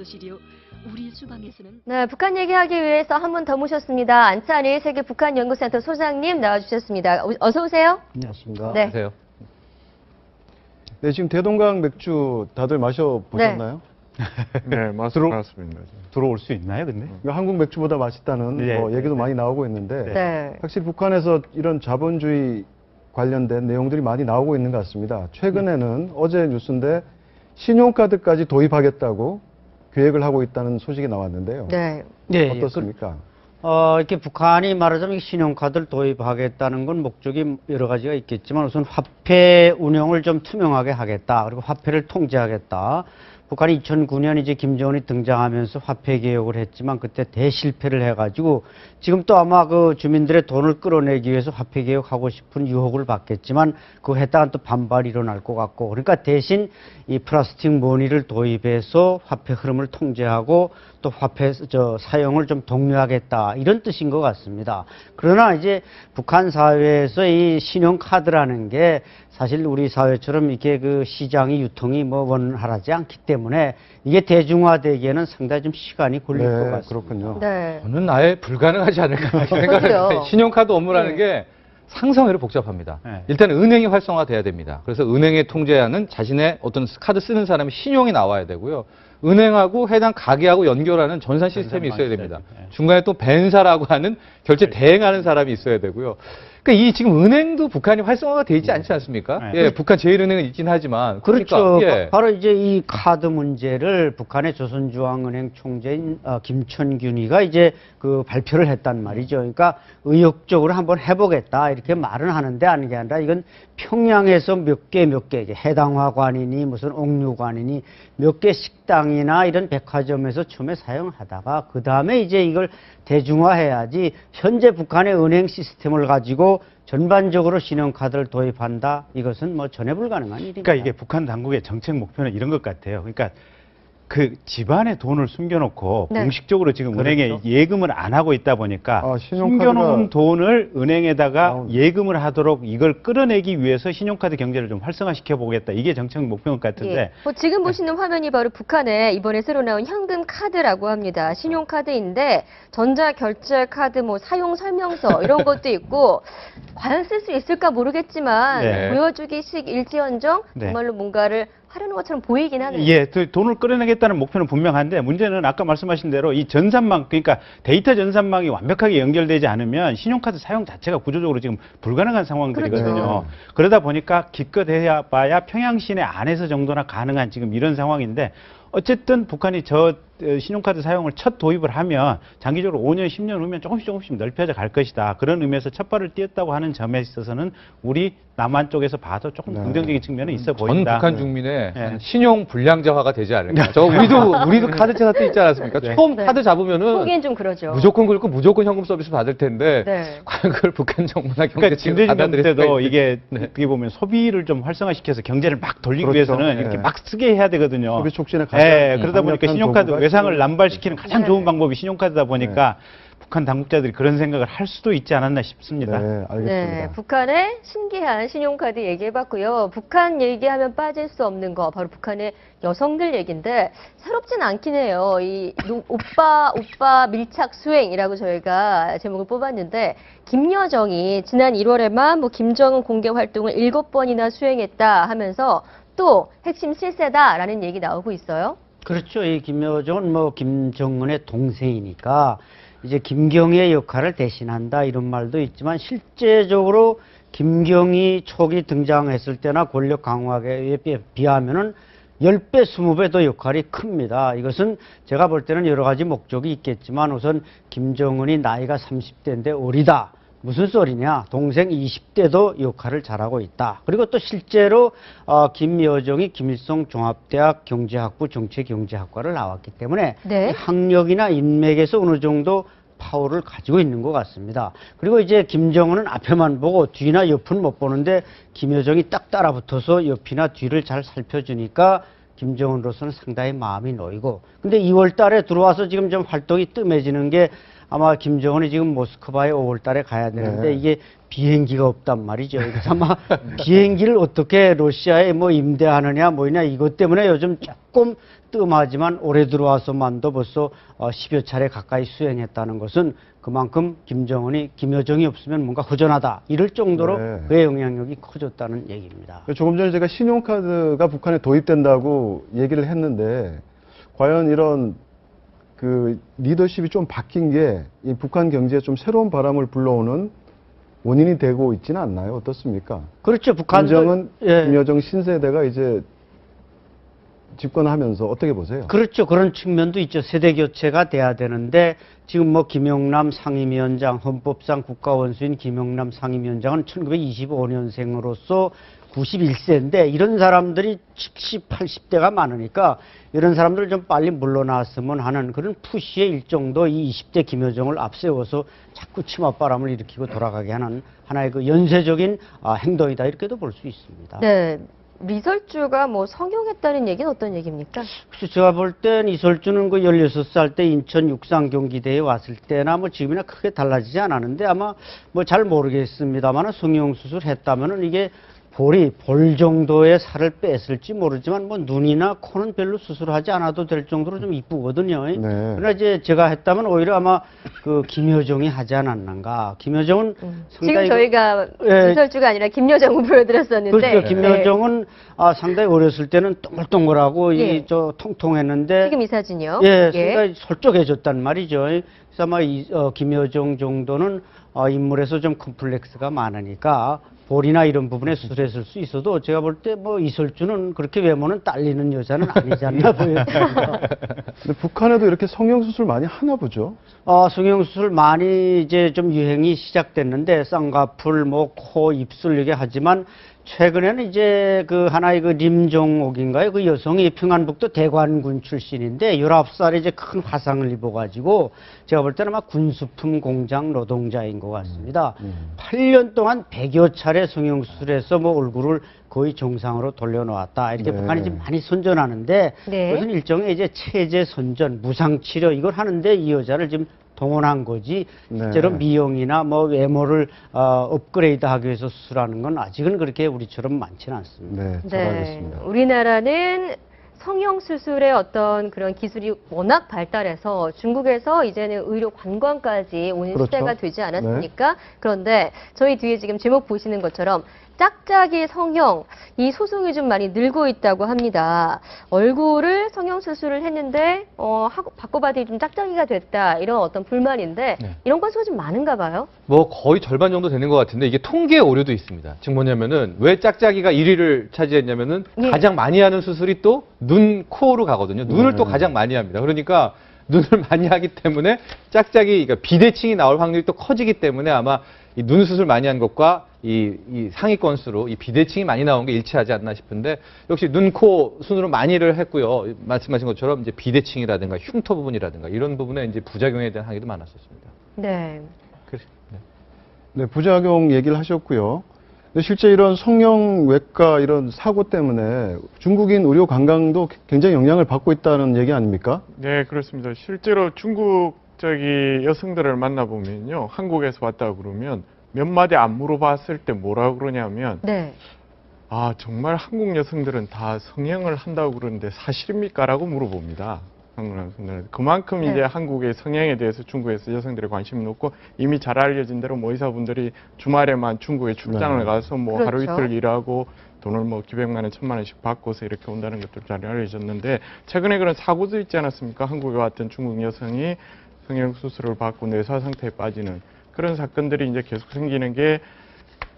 Speaker 2: 네, 북한 얘기하기 위해서 한 분 더 모셨습니다. 안찬일 세계 북한 연구센터 소장님 나와주셨습니다. 어서 오세요.
Speaker 1: 안녕하십니까.
Speaker 2: 네.
Speaker 6: 안녕하세요.
Speaker 1: 네, 지금 대동강 맥주 다들 마셔보셨나요?
Speaker 8: 네, 맞습니다.
Speaker 7: 들어올 수 있나요, 근데?
Speaker 1: 한국 맥주보다 맛있다는
Speaker 7: 네,
Speaker 1: 뭐 얘기도
Speaker 7: 네,
Speaker 1: 많이 나오고 있는데
Speaker 2: 네.
Speaker 1: 확실히 북한에서 이런 자본주의 관련된 내용들이 많이 나오고 있는 것 같습니다. 최근에는 어제 뉴스인데 신용카드까지 도입하겠다고 계획을 하고 있다는 소식이 나왔는데요.
Speaker 2: 네.
Speaker 11: 네,
Speaker 1: 어떻습니까?
Speaker 11: 이렇게 북한이 말하자면 신용카드를 도입하겠다는 건 목적이 여러 가지가 있겠지만 우선 화폐 운영을 좀 투명하게 하겠다. 그리고 화폐를 통제하겠다. 북한이 2009년 이제 김정은이 등장하면서 화폐 개혁을 했지만 그때 대실패를 해가지고 지금 또 아마 그 주민들의 돈을 끌어내기 위해서 화폐 개혁하고 싶은 유혹을 받겠지만 그거 했다간 또 반발이 일어날 것 같고 그러니까 대신 이 플라스틱 머니를 도입해서 화폐 흐름을 통제하고 또 화폐 사용을 좀 독려하겠다 이런 뜻인 것 같습니다. 그러나 이제 북한 사회에서 이 신용카드라는 게 사실 우리 사회처럼 이렇게 그 시장이 유통이 뭐 원활하지 않기 때문에 이게 대중화되기에는 상당히 좀 시간이 걸릴 것 같습니다.
Speaker 1: 그렇군요.
Speaker 2: 네.
Speaker 6: 저는 아예 불가능하지 않을까 생각을 해요. 신용카드 업무라는
Speaker 2: 네.
Speaker 6: 게 상상외로 복잡합니다.
Speaker 7: 네.
Speaker 6: 일단 은행이 활성화돼야 됩니다. 그래서 은행에 통제하는 자신의 어떤 카드 쓰는 사람의 신용이 나와야 되고요. 은행하고 해당 가게하고 연결하는 전산 시스템이 있어야 됩니다. 중간에 또 벤사라고 하는 결제 대행하는 사람이 있어야 되고요. 그러니까 이 지금 은행도 북한이 활성화가 돼 있지 않지 않습니까?
Speaker 7: 네.
Speaker 6: 예, 북한 제1은행은 있긴 하지만
Speaker 11: 그렇죠.
Speaker 6: 그러니까, 예.
Speaker 11: 바로 이제 이 카드 문제를 북한의 조선중앙은행 총재인 김천균이가 이제 그 발표를 했단 말이죠. 그러니까 의욕적으로 한번 해보겠다 이렇게 말은 하는데 아닌 게 아니라 이건 평양에서 몇 개 이제 해당화관이니 무슨 옥류관이니 몇 개 식당이나 이런 백화점에서 처음에 사용하다가 그 다음에 이제 이걸 대중화해야지 현재 북한의 은행 시스템을 가지고 전반적으로 신용카드를 도입한다 이것은 뭐 전혀 불가능한 일입니다.
Speaker 7: 그러니까 이게 북한 당국의 정책 목표는 이런 것 같아요. 그러니까 그 집안에 돈을 숨겨놓고
Speaker 2: 네.
Speaker 7: 공식적으로 지금 은행에 예금을 안 하고 있다 보니까
Speaker 1: 신용카드가
Speaker 7: 숨겨놓은 돈을 은행에다가
Speaker 1: 나오는.
Speaker 7: 예금을 하도록 이걸 끌어내기 위해서 신용카드 경제를 좀 활성화시켜 보겠다. 이게 정책 목표인 것 같은데
Speaker 2: 예. 지금 보시는 화면이 바로 북한의 이번에 새로 나온 현금 카드라고 합니다. 신용카드인데 전자결제 카드 뭐 사용 설명서 이런 것도 있고 과연 쓸 수 있을까 모르겠지만
Speaker 7: 네.
Speaker 2: 보여주기식 일지언정
Speaker 7: 네.
Speaker 2: 정말로 뭔가를 하려는 것처럼 보이긴 하네요.
Speaker 7: 예, 돈을 끌어내겠다는 목표는 분명한데 문제는 아까 말씀하신 대로 이 전산망 그러니까 데이터 전산망이 완벽하게 연결되지 않으면 신용카드 사용 자체가 구조적으로 지금 불가능한 상황들이거든요.
Speaker 2: 그렇죠.
Speaker 7: 그러다 보니까 기껏해야 봐야 평양 시내 안에서 정도나 가능한 지금 이런 상황인데 어쨌든 북한이 저 신용카드 사용을 첫 도입을 하면 장기적으로 5년, 10년 후면 조금씩 넓혀져 갈 것이다. 그런 의미에서 첫 발을 띄었다고 하는 점에 있어서는 우리 남한 쪽에서 봐도 조금 긍정적인 측면은 있어
Speaker 6: 전
Speaker 7: 보인다.
Speaker 6: 북한 국민의
Speaker 7: 네.
Speaker 6: 신용 불량자화가 되지 않을까. 우리도 카드 체납도 있지 않았습니까?
Speaker 7: 네.
Speaker 6: 처음
Speaker 2: 네.
Speaker 6: 카드 잡으면은
Speaker 2: 보기엔 좀 그러죠.
Speaker 6: 무조건 긁고 무조건 현금 서비스 받을 텐데
Speaker 2: 네.
Speaker 6: 과연 그걸 북한 정부나
Speaker 7: 그러니까
Speaker 6: 경제
Speaker 7: 김대중 정부
Speaker 6: 받아들일 수가
Speaker 7: 때도
Speaker 6: 있을지.
Speaker 7: 이게
Speaker 6: 네.
Speaker 7: 어떻게 보면 소비를 좀 활성화시켜서 경제를 막 돌리기
Speaker 1: 그렇죠.
Speaker 7: 위해서는
Speaker 1: 네.
Speaker 7: 이렇게 막 쓰게 해야 되거든요.
Speaker 1: 소비 촉진에 가장
Speaker 7: 예, 그러다 보니까
Speaker 1: 강력한
Speaker 7: 신용카드
Speaker 1: 도구가
Speaker 7: 외상을 남발시키는 가장
Speaker 2: 네.
Speaker 7: 좋은 방법이 신용카드다 보니까 북한 당국자들이 그런 생각을 할 수도 있지 않았나 싶습니다.
Speaker 1: 네, 알겠습니다.
Speaker 2: 네, 북한의 신기한 신용카드 얘기해봤고요. 북한 얘기하면 빠질 수 없는 거 바로 북한의 여성들 얘기인데 새롭진 않긴 해요. 이 오빠 밀착 수행이라고 저희가 제목을 뽑았는데 김여정이 지난 1월에만 뭐 김정은 공개 활동을 7번이나 수행했다 하면서 또 핵심 실세다라는 얘기 나오고 있어요.
Speaker 11: 그렇죠. 이 김여정은 뭐 김정은의 동생이니까 이제 김경희의 역할을 대신한다 이런 말도 있지만 실제적으로 김경희 촉이 등장했을 때나 권력 강화에 비하면은 10배, 20배 더 역할이 큽니다. 이것은 제가 볼 때는 여러 가지 목적이 있겠지만 우선 김정은이 나이가 30대인데 어리다. 무슨 소리냐? 동생 20대도 역할을 잘하고 있다. 그리고 또 실제로 김여정이 김일성 종합대학 경제학부 정치경제학과를 나왔기 때문에
Speaker 2: 네.
Speaker 11: 이 학력이나 인맥에서 어느 정도 파워를 가지고 있는 것 같습니다. 그리고 이제 김정은은 앞에만 보고 뒤나 옆은 못 보는데 김여정이 딱 따라붙어서 옆이나 뒤를 잘 살펴주니까 김정은으로서는 상당히 마음이 놓이고 근데 2월 달에 들어와서 지금 좀 활동이 뜸해지는 게 아마 김정은이 지금 모스크바에 5월 달에 가야 되는데
Speaker 1: 네.
Speaker 11: 이게 비행기가 없단 말이죠. 그래서 아마 비행기를 어떻게 러시아에 뭐 임대하느냐 뭐냐 이것 때문에 요즘 조금 뜸하지만 올해 들어와서만도 벌써 10여 차례 가까이 수행했다는 것은 그만큼 김여정이 없으면 뭔가 허전하다 이럴 정도로
Speaker 1: 네.
Speaker 11: 그의 영향력이 커졌다는 얘기입니다.
Speaker 1: 조금 전에 제가 신용카드가 북한에 도입된다고 얘기를 했는데 과연 이런 그 리더십이 좀 바뀐 게 이 북한 경제에 좀 새로운 바람을 불러오는 원인이 되고 있지는 않나요? 어떻습니까?
Speaker 11: 그렇죠.
Speaker 1: 김정은,
Speaker 11: 예.
Speaker 1: 김여정 신세대가 이제 집권하면서 어떻게 보세요?
Speaker 11: 그렇죠. 그런 측면도 있죠. 세대 교체가 돼야 되는데 지금 뭐 김영남 상임위원장, 헌법상 국가원수인 김영남 상임위원장은 1925년생으로서 91세인데 이런 사람들이 70, 80대가 많으니까 이런 사람들 좀 빨리 물러났으면 하는 그런 푸시의 일정도 이 20대 김여정을 앞세워서 자꾸 치맛바람을 일으키고 돌아가게 하는 하나의 그 연쇄적인 행동이다 이렇게도 볼 수 있습니다.
Speaker 2: 네. 리설주가 뭐 성형했다는 얘기는 어떤 얘기입니까?
Speaker 11: 그래서 제가 볼 땐 이설주는 그 16살 때 인천 육상 경기대에 왔을 때나 뭐 지금이나 크게 달라지지 않았는데 아마 뭐 잘 모르겠습니다만 성형수술 했다면은 이게 볼 정도의 살을 뺐을지 모르지만 뭐 눈이나 코는 별로 수술하지 않아도 될 정도로 좀 이쁘거든요.
Speaker 1: 네.
Speaker 11: 그러나 이제 제가 했다면 오히려 아마 그 김여정이 하지 않았는가. 김여정은
Speaker 2: 지금 저희가
Speaker 11: 예.
Speaker 2: 이설주가 아니라 김여정을 보여드렸었는데
Speaker 11: 그렇죠. 김여정은 상당히 어렸을 때는 동글동글하고
Speaker 2: 예.
Speaker 11: 통통했는데
Speaker 2: 지금 이 사진이요.
Speaker 11: 예, 상당히 솔직해졌단 말이죠. 그래서 아마 김여정 정도는 인물에서 좀 컴플렉스가 많으니까 볼이나 이런 부분에 수술했을 수 있어도 제가 볼 때 뭐 이설주는 그렇게 외모는 딸리는 여자는 아니지 않나 보여요.
Speaker 1: 근데 북한에도 이렇게 성형수술 많이 하나 보죠?
Speaker 11: 성형수술 많이 이제 좀 유행이 시작됐는데 쌍꺼풀, 뭐 코, 입술 이게 하지만 최근에는 이제 그 하나의 그 림종옥인가요? 그 여성이 평안북도 대관군 출신인데 19살에 이제 큰 화상을 입어가지고 제가 볼 때는 아마 군수품 공장 노동자인 것 같습니다. 8년 동안 100여 차례 성형수술해서 뭐 얼굴을 거의 정상으로 돌려놓았다. 이렇게
Speaker 1: 네.
Speaker 11: 북한이 지금 많이 선전하는데
Speaker 2: 네.
Speaker 11: 그것은 일종의 이제 체제 선전, 무상치료 이걸 하는데 이 여자를 지금 동원한 거지 실제로
Speaker 1: 네.
Speaker 11: 미용이나 뭐 외모를 업그레이드하기 위해서 수술하는 건 아직은 그렇게 우리처럼 많지는 않습니다.
Speaker 1: 네, 잘 알겠습니다.
Speaker 2: 우리나라는 성형수술의 어떤 그런 기술이 워낙 발달해서 중국에서 이제는 의료 관광까지 오는
Speaker 1: 그렇죠.
Speaker 2: 시대가 되지 않았습니까? 그런데 저희 뒤에 지금 제목 보시는 것처럼 짝짝이 성형, 이 소송이 좀 많이 늘고 있다고 합니다. 얼굴을 성형수술을 했는데 바꿔봤더니 좀 짝짝이가 됐다 이런 어떤 불만인데
Speaker 6: 네.
Speaker 2: 이런 건수가 좀 많은가 봐요.
Speaker 6: 뭐 거의 절반 정도 되는 것 같은데 이게 통계 오류도 있습니다. 지금 뭐냐면은 왜 짝짝이가 1위를 차지했냐면은
Speaker 2: 예.
Speaker 6: 가장 많이 하는 수술이 또 눈, 코로 가거든요. 눈을 또 가장 많이 합니다. 그러니까 눈을 많이 하기 때문에 짝짝이, 그러니까 비대칭이 나올 확률이 또 커지기 때문에 아마 이 눈 수술 많이 한 것과 이 상위 건수로 이 비대칭이 많이 나온 게 일치하지 않나 싶은데 역시 눈, 코 순으로 많이를 했고요. 말씀하신 것처럼 이제 비대칭이라든가 흉터 부분이라든가 이런 부분에 이제 부작용에 대한 항의도 많았었습니다.
Speaker 2: 네.
Speaker 1: 네, 부작용 얘기를 하셨고요. 근데 실제 이런 성형외과 이런 사고 때문에 중국인 의료 관광도 굉장히 영향을 받고 있다는 얘기 아닙니까?
Speaker 8: 네, 그렇습니다. 실제로 중국 여성들을 만나보면요. 한국에서 왔다 그러면 몇 마디 안 물어봤을 때 뭐라 그러냐면
Speaker 2: 네.
Speaker 8: 정말 한국 여성들은 다 성형을 한다고 그러는데 사실입니까? 라고 물어봅니다. 한국 여성들은. 그만큼
Speaker 2: 네.
Speaker 8: 이제 한국의 성형에 대해서 중국에서 여성들의 관심이 높고 이미 잘 알려진 대로 뭐 의사분들이 주말에만 중국에 출장을
Speaker 2: 네.
Speaker 8: 가서 뭐
Speaker 2: 그렇죠.
Speaker 8: 하루 이틀 일하고 돈을 뭐 기백만 원, 천만 원씩 받고서 이렇게 온다는 것들 잘 알려졌는데 최근에 그런 사고도 있지 않았습니까? 한국에 왔던 중국 여성이 성형수술을 받고 뇌사 상태에 빠지는 그런 사건들이 이제 계속 생기는 게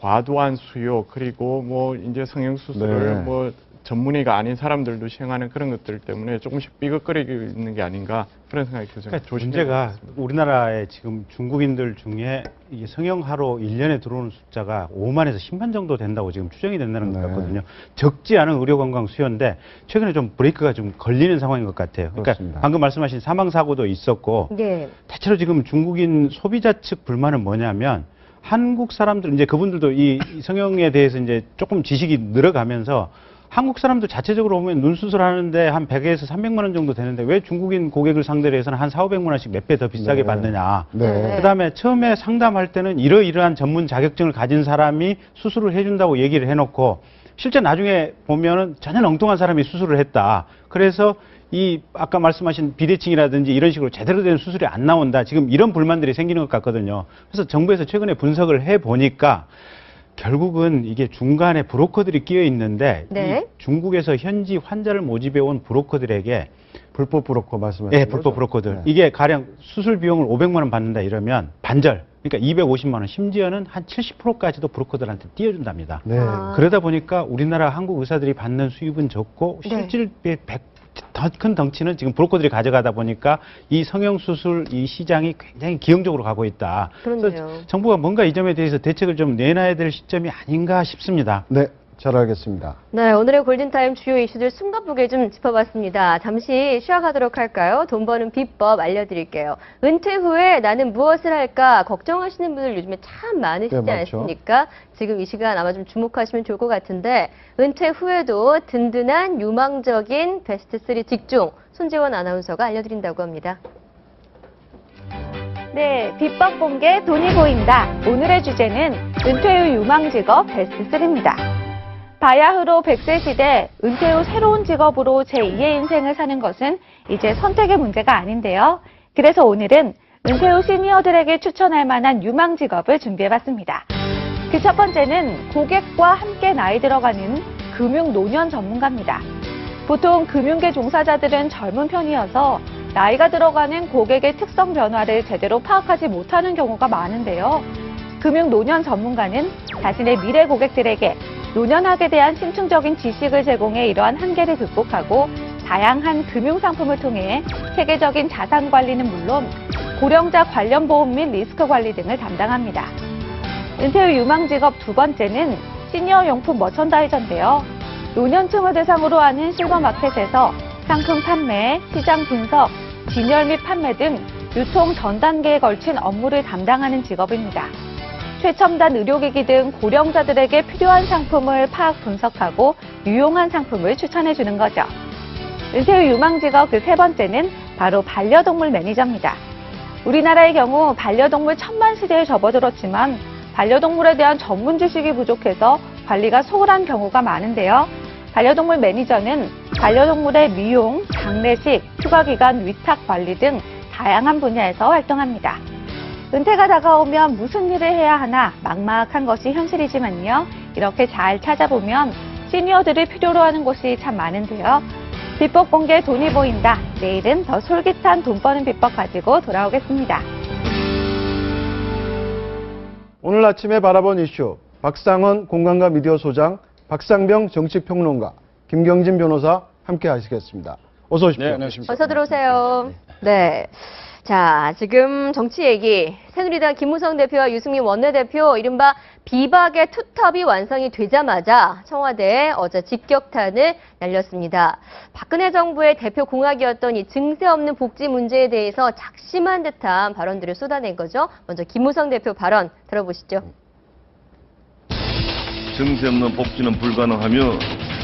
Speaker 8: 과도한 수요 그리고 뭐 이제 성형수술을
Speaker 1: 네.
Speaker 8: 뭐 전문의가 아닌 사람들도 시행하는 그런 것들 때문에 조금씩 삐걱거리고 있는 게 아닌가 그런 생각이 들어서
Speaker 7: 그러니까 문제가 우리나라에 지금 중국인들 중에 이게 성형하러 1년에 들어오는 숫자가 5만에서 10만 정도 된다고 지금 추정이 된다는 것
Speaker 1: 네.
Speaker 7: 같거든요. 적지 않은 의료관광 수요인데 최근에 좀 브레이크가 좀 걸리는 상황인 것 같아요. 그러니까
Speaker 1: 그렇습니다.
Speaker 7: 방금 말씀하신 사망사고도 있었고
Speaker 2: 네.
Speaker 7: 대체로 지금 중국인 소비자 측 불만은 뭐냐면 한국 사람들 이제 그분들도 이 성형에 대해서 이제 조금 지식이 늘어가면서 한국 사람들 자체적으로 보면 눈 수술하는데 한 100에서 300만 원 정도 되는데 왜 중국인 고객을 상대로 해서는 한 4, 500만 원씩 몇 배 더 비싸게
Speaker 1: 네.
Speaker 7: 받느냐.
Speaker 1: 네.
Speaker 7: 그다음에 처음에 상담할 때는 이러이러한 전문 자격증을 가진 사람이 수술을 해준다고 얘기를 해놓고 실제 나중에 보면은 전혀 엉뚱한 사람이 수술을 했다. 그래서 이 아까 말씀하신 비대칭이라든지 이런 식으로 제대로 된 수술이 안 나온다. 지금 이런 불만들이 생기는 것 같거든요. 그래서 정부에서 최근에 분석을 해 보니까 결국은 이게 중간에 브로커들이 끼어 있는데
Speaker 2: 네.
Speaker 7: 이 중국에서 현지 환자를 모집해 온 브로커들에게
Speaker 1: 불법 브로커 말씀하시는
Speaker 7: 예,
Speaker 1: 거죠?
Speaker 7: 불법 브로커들.
Speaker 1: 네.
Speaker 7: 이게 가령 수술 비용을 500만 원 받는다 이러면 반절, 그러니까 250만 원, 심지어는 한 70%까지도 브로커들한테 띄워준답니다.
Speaker 1: 네.
Speaker 2: 아.
Speaker 7: 그러다 보니까 우리나라 한국 의사들이 받는 수입은 적고
Speaker 2: 네.
Speaker 7: 실질의 더 큰 덩치는 지금 브로커들이 가져가다 보니까 이 성형수술 이 시장이 굉장히 기형적으로 가고 있다.
Speaker 2: 그렇네요.
Speaker 7: 그래서 정부가 뭔가 이 점에 대해서 대책을 좀 내놔야 될 시점이 아닌가 싶습니다.
Speaker 1: 네, 잘 알겠습니다.
Speaker 2: 네, 오늘의 골든타임 주요 이슈들 숨가쁘게 좀 짚어봤습니다. 잠시 쉬어가도록 할까요? 돈 버는 비법 알려드릴게요. 은퇴 후에 나는 무엇을 할까 걱정하시는 분들 요즘에 참 많으시지
Speaker 1: 네, 많죠.
Speaker 2: 않습니까? 지금 이 시간 아마 좀 주목하시면 좋을 것 같은데 은퇴 후에도 든든한 유망적인 베스트 3 직종 손지원 아나운서가 알려드린다고 합니다.
Speaker 12: 네, 비법 공개 돈이 보인다. 오늘의 주제는 은퇴 후 유망 직업 베스트 3입니다. 바야흐로 100세 시대 은퇴 후 새로운 직업으로 제2의 인생을 사는 것은 이제 선택의 문제가 아닌데요. 그래서 오늘은 은퇴 후 시니어들에게 추천할 만한 유망 직업을 준비해봤습니다. 그 첫 번째는 고객과 함께 나이 들어가는 금융 노년 전문가입니다. 보통 금융계 종사자들은 젊은 편이어서 나이가 들어가는 고객의 특성 변화를 제대로 파악하지 못하는 경우가 많은데요. 금융 노년 전문가는 자신의 미래 고객들에게 노년학에 대한 심층적인 지식을 제공해 이러한 한계를 극복하고 다양한 금융 상품을 통해 체계적인 자산 관리는 물론 고령자 관련 보험 및 리스크 관리 등을 담당합니다. 은퇴 후 유망 직업 두 번째는 시니어 용품 머천다이저인데요. 노년층을 대상으로 하는 실버마켓에서 상품 판매, 시장 분석, 진열 및 판매 등 유통 전 단계에 걸친 업무를 담당하는 직업입니다. 최첨단 의료기기 등 고령자들에게 필요한 상품을 파악 분석하고 유용한 상품을 추천해주는 거죠. 은퇴 후 유망 직업 그 세 번째는 바로 반려동물 매니저입니다. 우리나라의 경우 반려동물 천만 시대에 접어들었지만 반려동물에 대한 전문 지식이 부족해서 관리가 소홀한 경우가 많은데요. 반려동물 매니저는 반려동물의 미용, 장례식, 휴가기간 위탁 관리 등 다양한 분야에서 활동합니다. 은퇴가 다가오면 무슨 일을 해야 하나 막막한 것이 현실이지만요. 이렇게 잘 찾아보면 시니어들이 필요로 하는 곳이 참 많은데요. 비법 공개 돈이 보인다. 내일은 더 솔깃한 돈 버는 비법 가지고 돌아오겠습니다.
Speaker 1: 오늘 아침에 바라본 이슈 박상원 공간과 미디어 소장, 박상병 정치평론가, 김경진 변호사 함께 하시겠습니다. 어서 오십시오.
Speaker 13: 네, 안녕하십니까.
Speaker 2: 어서 들어오세요. 네. 자, 지금 정치 얘기. 새누리당 김무성 대표와 유승민 원내대표 이른바 비박의 투톱이 완성이 되자마자 청와대에 어제 직격탄을 날렸습니다. 박근혜 정부의 대표 공약이었던 이 증세 없는 복지 문제에 대해서 작심한 듯한 발언들을 쏟아낸 거죠. 먼저 김무성 대표 발언 들어보시죠.
Speaker 14: 증세 없는 복지는 불가능하며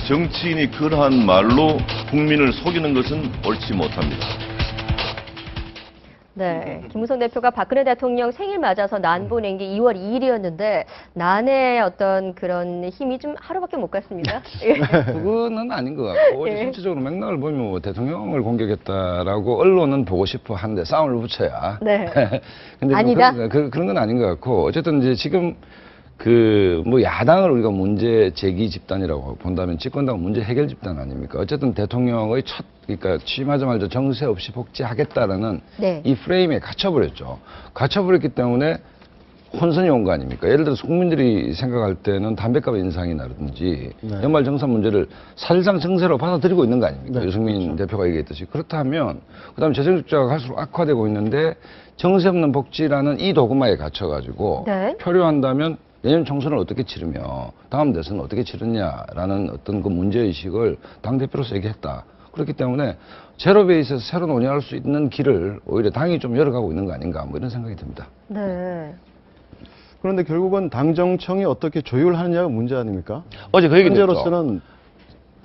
Speaker 14: 정치인이 그러한 말로 국민을 속이는 것은 옳지 못합니다.
Speaker 2: 네, 김무성 대표가 박근혜 대통령 생일 맞아서 난 보낸 게 2월 2일이었는데 난의 어떤 그런 힘이 좀 하루밖에 못 갔습니다.
Speaker 13: 그거는 아닌 것 같고
Speaker 2: 예.
Speaker 13: 실질적으로 맥락을 보면 뭐 대통령을 공격했다라고 언론은 보고 싶어 하는데 싸움을 붙여야.
Speaker 2: 네.
Speaker 13: 근데
Speaker 2: 아니다.
Speaker 13: 그런 건 아닌 것 같고 어쨌든 이제 지금 뭐 야당을 우리가 문제 제기 집단이라고 본다면 집권당은 문제 해결 집단 아닙니까? 어쨌든 대통령의 그러니까 취임하자마자 정세 없이 복지하겠다라는
Speaker 2: 네.
Speaker 13: 이 프레임에 갇혀버렸죠. 갇혀버렸기 때문에 혼선이 온 거 아닙니까? 예를 들어서 국민들이 생각할 때는 담배값 인상이 나든지
Speaker 1: 네.
Speaker 13: 연말 정산 문제를 사실상 정세로 받아들이고 있는 거 아닙니까?
Speaker 1: 네,
Speaker 13: 유승민
Speaker 1: 그렇죠.
Speaker 13: 대표가 얘기했듯이. 그렇다면 그다음에 재정 적자가 갈수록 악화되고 있는데 정세 없는 복지라는 이 도구마에 갇혀가지고
Speaker 2: 네.
Speaker 13: 표류한다면 내년 총선을 어떻게 치르며 다음 대선을 어떻게 치르냐라는 어떤 그 문제의식을 당대표로서 얘기했다. 그렇기 때문에 제로 베이스에서 새로 논의할 수 있는 길을 오히려 당이 좀 열어가고 있는 거 아닌가 뭐 이런 생각이 듭니다.
Speaker 2: 네.
Speaker 1: 그런데 결국은 당정청이 어떻게 조율하느냐가 문제 아닙니까?
Speaker 13: 어제 그 얘기 됐죠.
Speaker 1: 현재로서는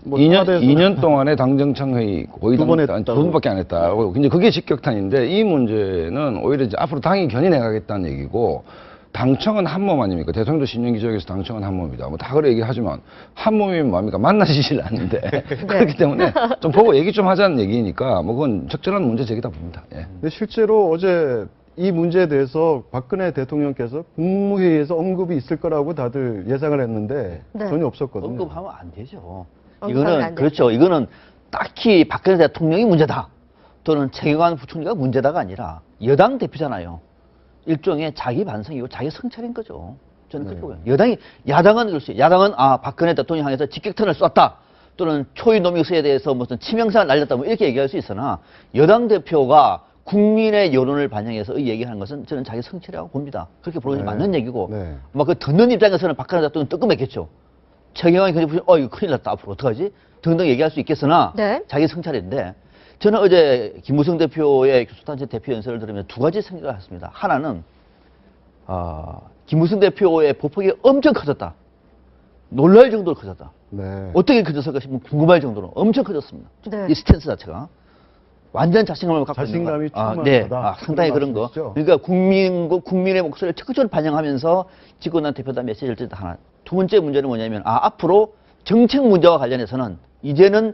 Speaker 1: 뭐
Speaker 13: 2년 동안에 당정청 회의 거의
Speaker 1: 두 번
Speaker 13: 두
Speaker 1: 했다고.
Speaker 13: 번밖에 안 했다고. 근데 그게 직격탄인데 이 문제는 오히려 이제 앞으로 당이 견인해가겠다는 얘기고 당청은 한 몸 아닙니까? 대통령도 신년기조에서 당청은 한 몸이다. 뭐 다 그래 얘기하지만 한 몸이면 뭐합니까? 만나지질 않는데 그렇기 때문에 좀 보고 얘기 좀 하자는 얘기니까 뭐 그건 적절한 문제 제기다 봅니다. 예.
Speaker 1: 근데 실제로 어제 이 문제에 대해서 박근혜 대통령께서 국무회의에서 언급이 있을 거라고 다들 예상을 했는데
Speaker 2: 네.
Speaker 1: 전혀 없었거든요.
Speaker 15: 언급하면 안 되죠.
Speaker 2: 언급하면 안
Speaker 15: 이거는
Speaker 2: 되죠.
Speaker 15: 그렇죠. 이거는 딱히 박근혜 대통령이 문제다 또는 최경환 부총리가 문제다가 아니라 여당 대표잖아요. 일종의 자기 반성이고 자기 성찰인 거죠. 저는 그렇게 보여요. 야당은 그렇지. 야당은 박근혜 대통령 향해서 직격탄을 쐈다. 또는 초유 노믹스에 대해서 무슨 치명상을 날렸다. 뭐 이렇게 얘기할 수 있으나 여당 대표가 국민의 여론을 반영해서 이 얘기하는 것은 저는 자기 성찰이라고 봅니다. 그렇게 보는 게
Speaker 1: 네.
Speaker 15: 맞는 얘기고
Speaker 1: 네.
Speaker 15: 그 듣는 입장에서는 박근혜 대통령 뜨끔했겠죠. 최경환이 그냥 이거 큰일 났다. 앞으로 어떡하지? 등등 얘기할 수 있겠으나
Speaker 2: 네.
Speaker 15: 자기 성찰인데 저는 어제 김무성 대표의 교수단체 대표 연설을 들으면 두 가지 생각을 했습니다. 하나는 김무성 대표의 보폭이 엄청 커졌다. 놀랄 정도로 커졌다.
Speaker 1: 네.
Speaker 15: 어떻게 커졌을까 싶으면 궁금할 정도로 엄청 커졌습니다.
Speaker 2: 네.
Speaker 15: 이 스탠스 자체가. 완전 자신감을 갖고
Speaker 1: 자신감이
Speaker 15: 있는 거.
Speaker 1: 충만하다.
Speaker 15: 상당히 그런 거. 그러니까 국민의 목소리를 적극적으로 반영하면서 집권당 대표단 메시지를 든다 하나. 두 번째 문제는 뭐냐면 앞으로 정책 문제와 관련해서는 이제는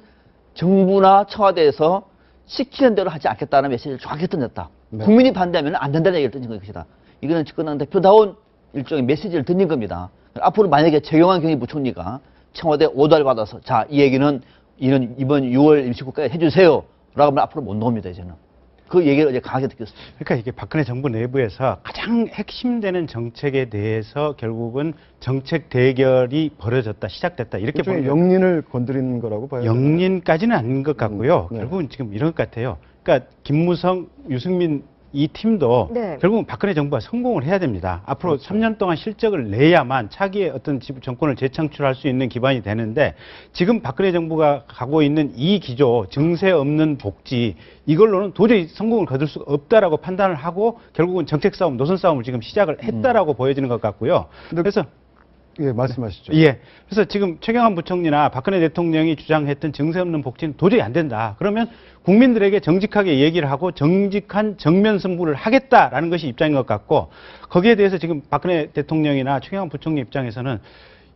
Speaker 15: 정부나 청와대에서 시키는 대로 하지 않겠다는 메시지를 정확히 던졌다.
Speaker 1: 네.
Speaker 15: 국민이 반대하면 안 된다는 얘기를 던진 것이다. 이거는 집권당 대표다운 일종의 메시지를 던진 겁니다. 앞으로 만약에 최경환 경기부총리가 청와대 오달 받아서 자, 이 얘기는 이번 6월 임시국가에 해주세요. 라고 하면 앞으로 못 나옵니다, 이제는. 그 얘기를 어제 강하게 느꼈습니다.
Speaker 7: 그러니까 이게 박근혜 정부 내부에서 가장 핵심되는 정책에 대해서 결국은 정책 대결이 벌어졌다, 시작됐다 이렇게 보면
Speaker 1: 영린을 건드리는 거라고 봐요.
Speaker 7: 영린까지는 아닌 것 같고요.
Speaker 1: 네.
Speaker 7: 결국은 지금 이런 것 같아요. 그러니까 김무성, 유승민 이 팀도
Speaker 2: 네.
Speaker 7: 결국은 박근혜 정부가 성공을 해야 됩니다. 앞으로 3년 동안 실적을 내야만 차기의 어떤 정권을 재창출할 수 있는 기반이 되는데 지금 박근혜 정부가 가고 있는 이 기조, 증세 없는 복지 이걸로는 도저히 성공을 거둘 수가 없다라고 판단을 하고 결국은 정책 싸움, 노선 싸움을 지금 시작을 했다라고 보여지는 것 같고요. 그래서
Speaker 1: 예, 말씀하시죠.
Speaker 7: 예. 그래서 지금 최경환 부총리나 박근혜 대통령이 주장했던 증세 없는 복지는 도저히 안 된다. 그러면 국민들에게 정직하게 얘기를 하고 정직한 정면 승부를 하겠다라는 것이 입장인 것 같고 거기에 대해서 지금 박근혜 대통령이나 최경환 부총리 입장에서는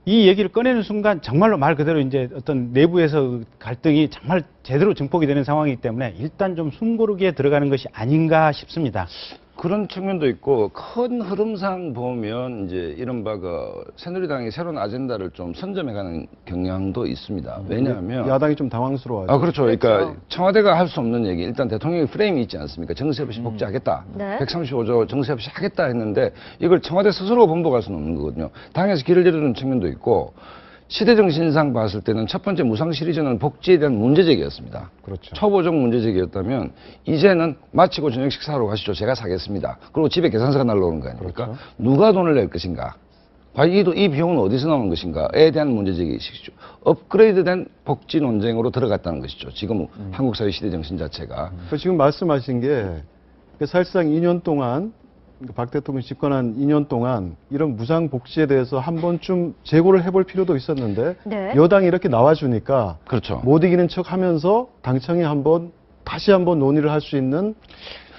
Speaker 7: 이 얘기를 꺼내는 순간 정말로 말 그대로 이제 어떤 내부에서 갈등이 정말 제대로 증폭이 되는 상황이기 때문에 일단 좀 숨고르기에 들어가는 것이 아닌가 싶습니다.
Speaker 13: 그런 측면도 있고 큰 흐름상 보면 이제 이른바 그 새누리당이 새로운 아젠다를 좀 선점해가는 경향도 있습니다. 왜냐하면
Speaker 1: 야당이 좀 당황스러워요.
Speaker 13: 그렇죠. 그러니까 청와대가 할 수 없는 얘기. 일단 대통령의 프레임이 있지 않습니까? 정세 없이 복지하겠다.
Speaker 2: 네.
Speaker 13: 135조 정세 없이 하겠다 했는데 이걸 청와대 스스로 번복할 수는 없는 거거든요. 당에서 길을 열어주는 측면도 있고 시대정신상 봤을 때는 첫 번째 무상 시리즈는 복지에 대한 문제제기였습니다.
Speaker 1: 그렇죠.
Speaker 13: 초보적 문제제기였다면 이제는 마치고 저녁 식사하러 가시죠. 제가 사겠습니다. 그리고 집에 계산서가 날라오는 거 아닙니까?
Speaker 1: 그렇죠.
Speaker 13: 누가 돈을 낼 것인가? 과연 이 비용은 어디서 나오는 것인가에 대한 문제제기이시죠. 업그레이드된 복지 논쟁으로 들어갔다는 것이죠. 지금 한국 사회 시대정신 자체가.
Speaker 1: 지금 말씀하신 게 사실상 2년 동안 박 대통령이 집권한 2년 동안 이런 무상 복지에 대해서 한 번쯤 재고를 해볼 필요도 있었는데
Speaker 2: 네.
Speaker 1: 여당이 이렇게 나와주니까
Speaker 13: 그렇죠.
Speaker 1: 못 이기는 척하면서 당청이 다시 한번 논의를 할 수 있는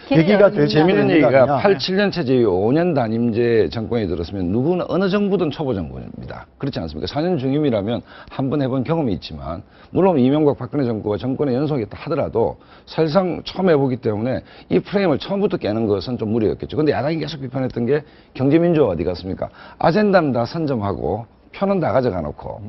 Speaker 1: 계기가 되지
Speaker 13: 재미있는
Speaker 1: 않는
Speaker 13: 얘기가
Speaker 1: 거 아니냐.
Speaker 13: 87년 체제 5년 단임제 정권이 들었으면 누구나 어느 정부든 초보 정권입니다. 그렇지 않습니까? 4년 중임이라면 한 번 해본 경험이 있지만 물론 이명박 박근혜 정부가 정권의 연속이었다 하더라도 사실상 처음 해보기 때문에 이 프레임을 처음부터 깨는 것은 좀 무리였겠죠. 근데 야당이 계속 비판했던 게 경제민주화 어디 갔습니까? 아젠다는 다 선점하고 표는 다 가져가 놓고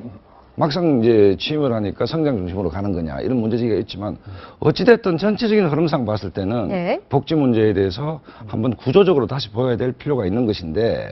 Speaker 13: 막상 이제 취임을 하니까 성장 중심으로 가는 거냐 이런 문제제기가 있지만 어찌됐든 전체적인 흐름상 봤을 때는
Speaker 2: 네.
Speaker 13: 복지 문제에 대해서 한번 구조적으로 다시 보여야 될 필요가 있는 것인데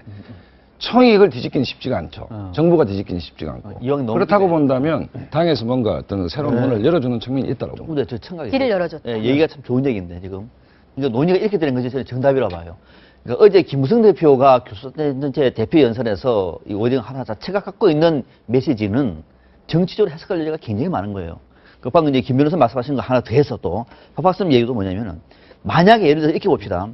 Speaker 13: 청이 이걸 뒤집기는 쉽지가 않죠. 정부가 뒤집기는 쉽지가 않고. 그렇다고 본다면 당에서 뭔가 어떤 새로운 문을 열어주는 측면이 있다고 봅니다.
Speaker 15: 저 청각이
Speaker 2: 길을 열어줬다.
Speaker 15: 예, 얘기가 참 좋은 얘기인데 지금 이제 논의가 이렇게 되는 것이 저는 정답이라고 봐요. 그러니까 어제 김무성 대표가 교수단체 대표 연설에서 이 오딩 하나 자체가 갖고 있는 메시지는 정치적으로 해석할 여지가 굉장히 많은 거예요. 그 방금 이제 김 변호사 말씀하신 거 하나 더 해서 또 박박사님 얘기도 뭐냐면은 만약에 예를 들어 이렇게 봅시다.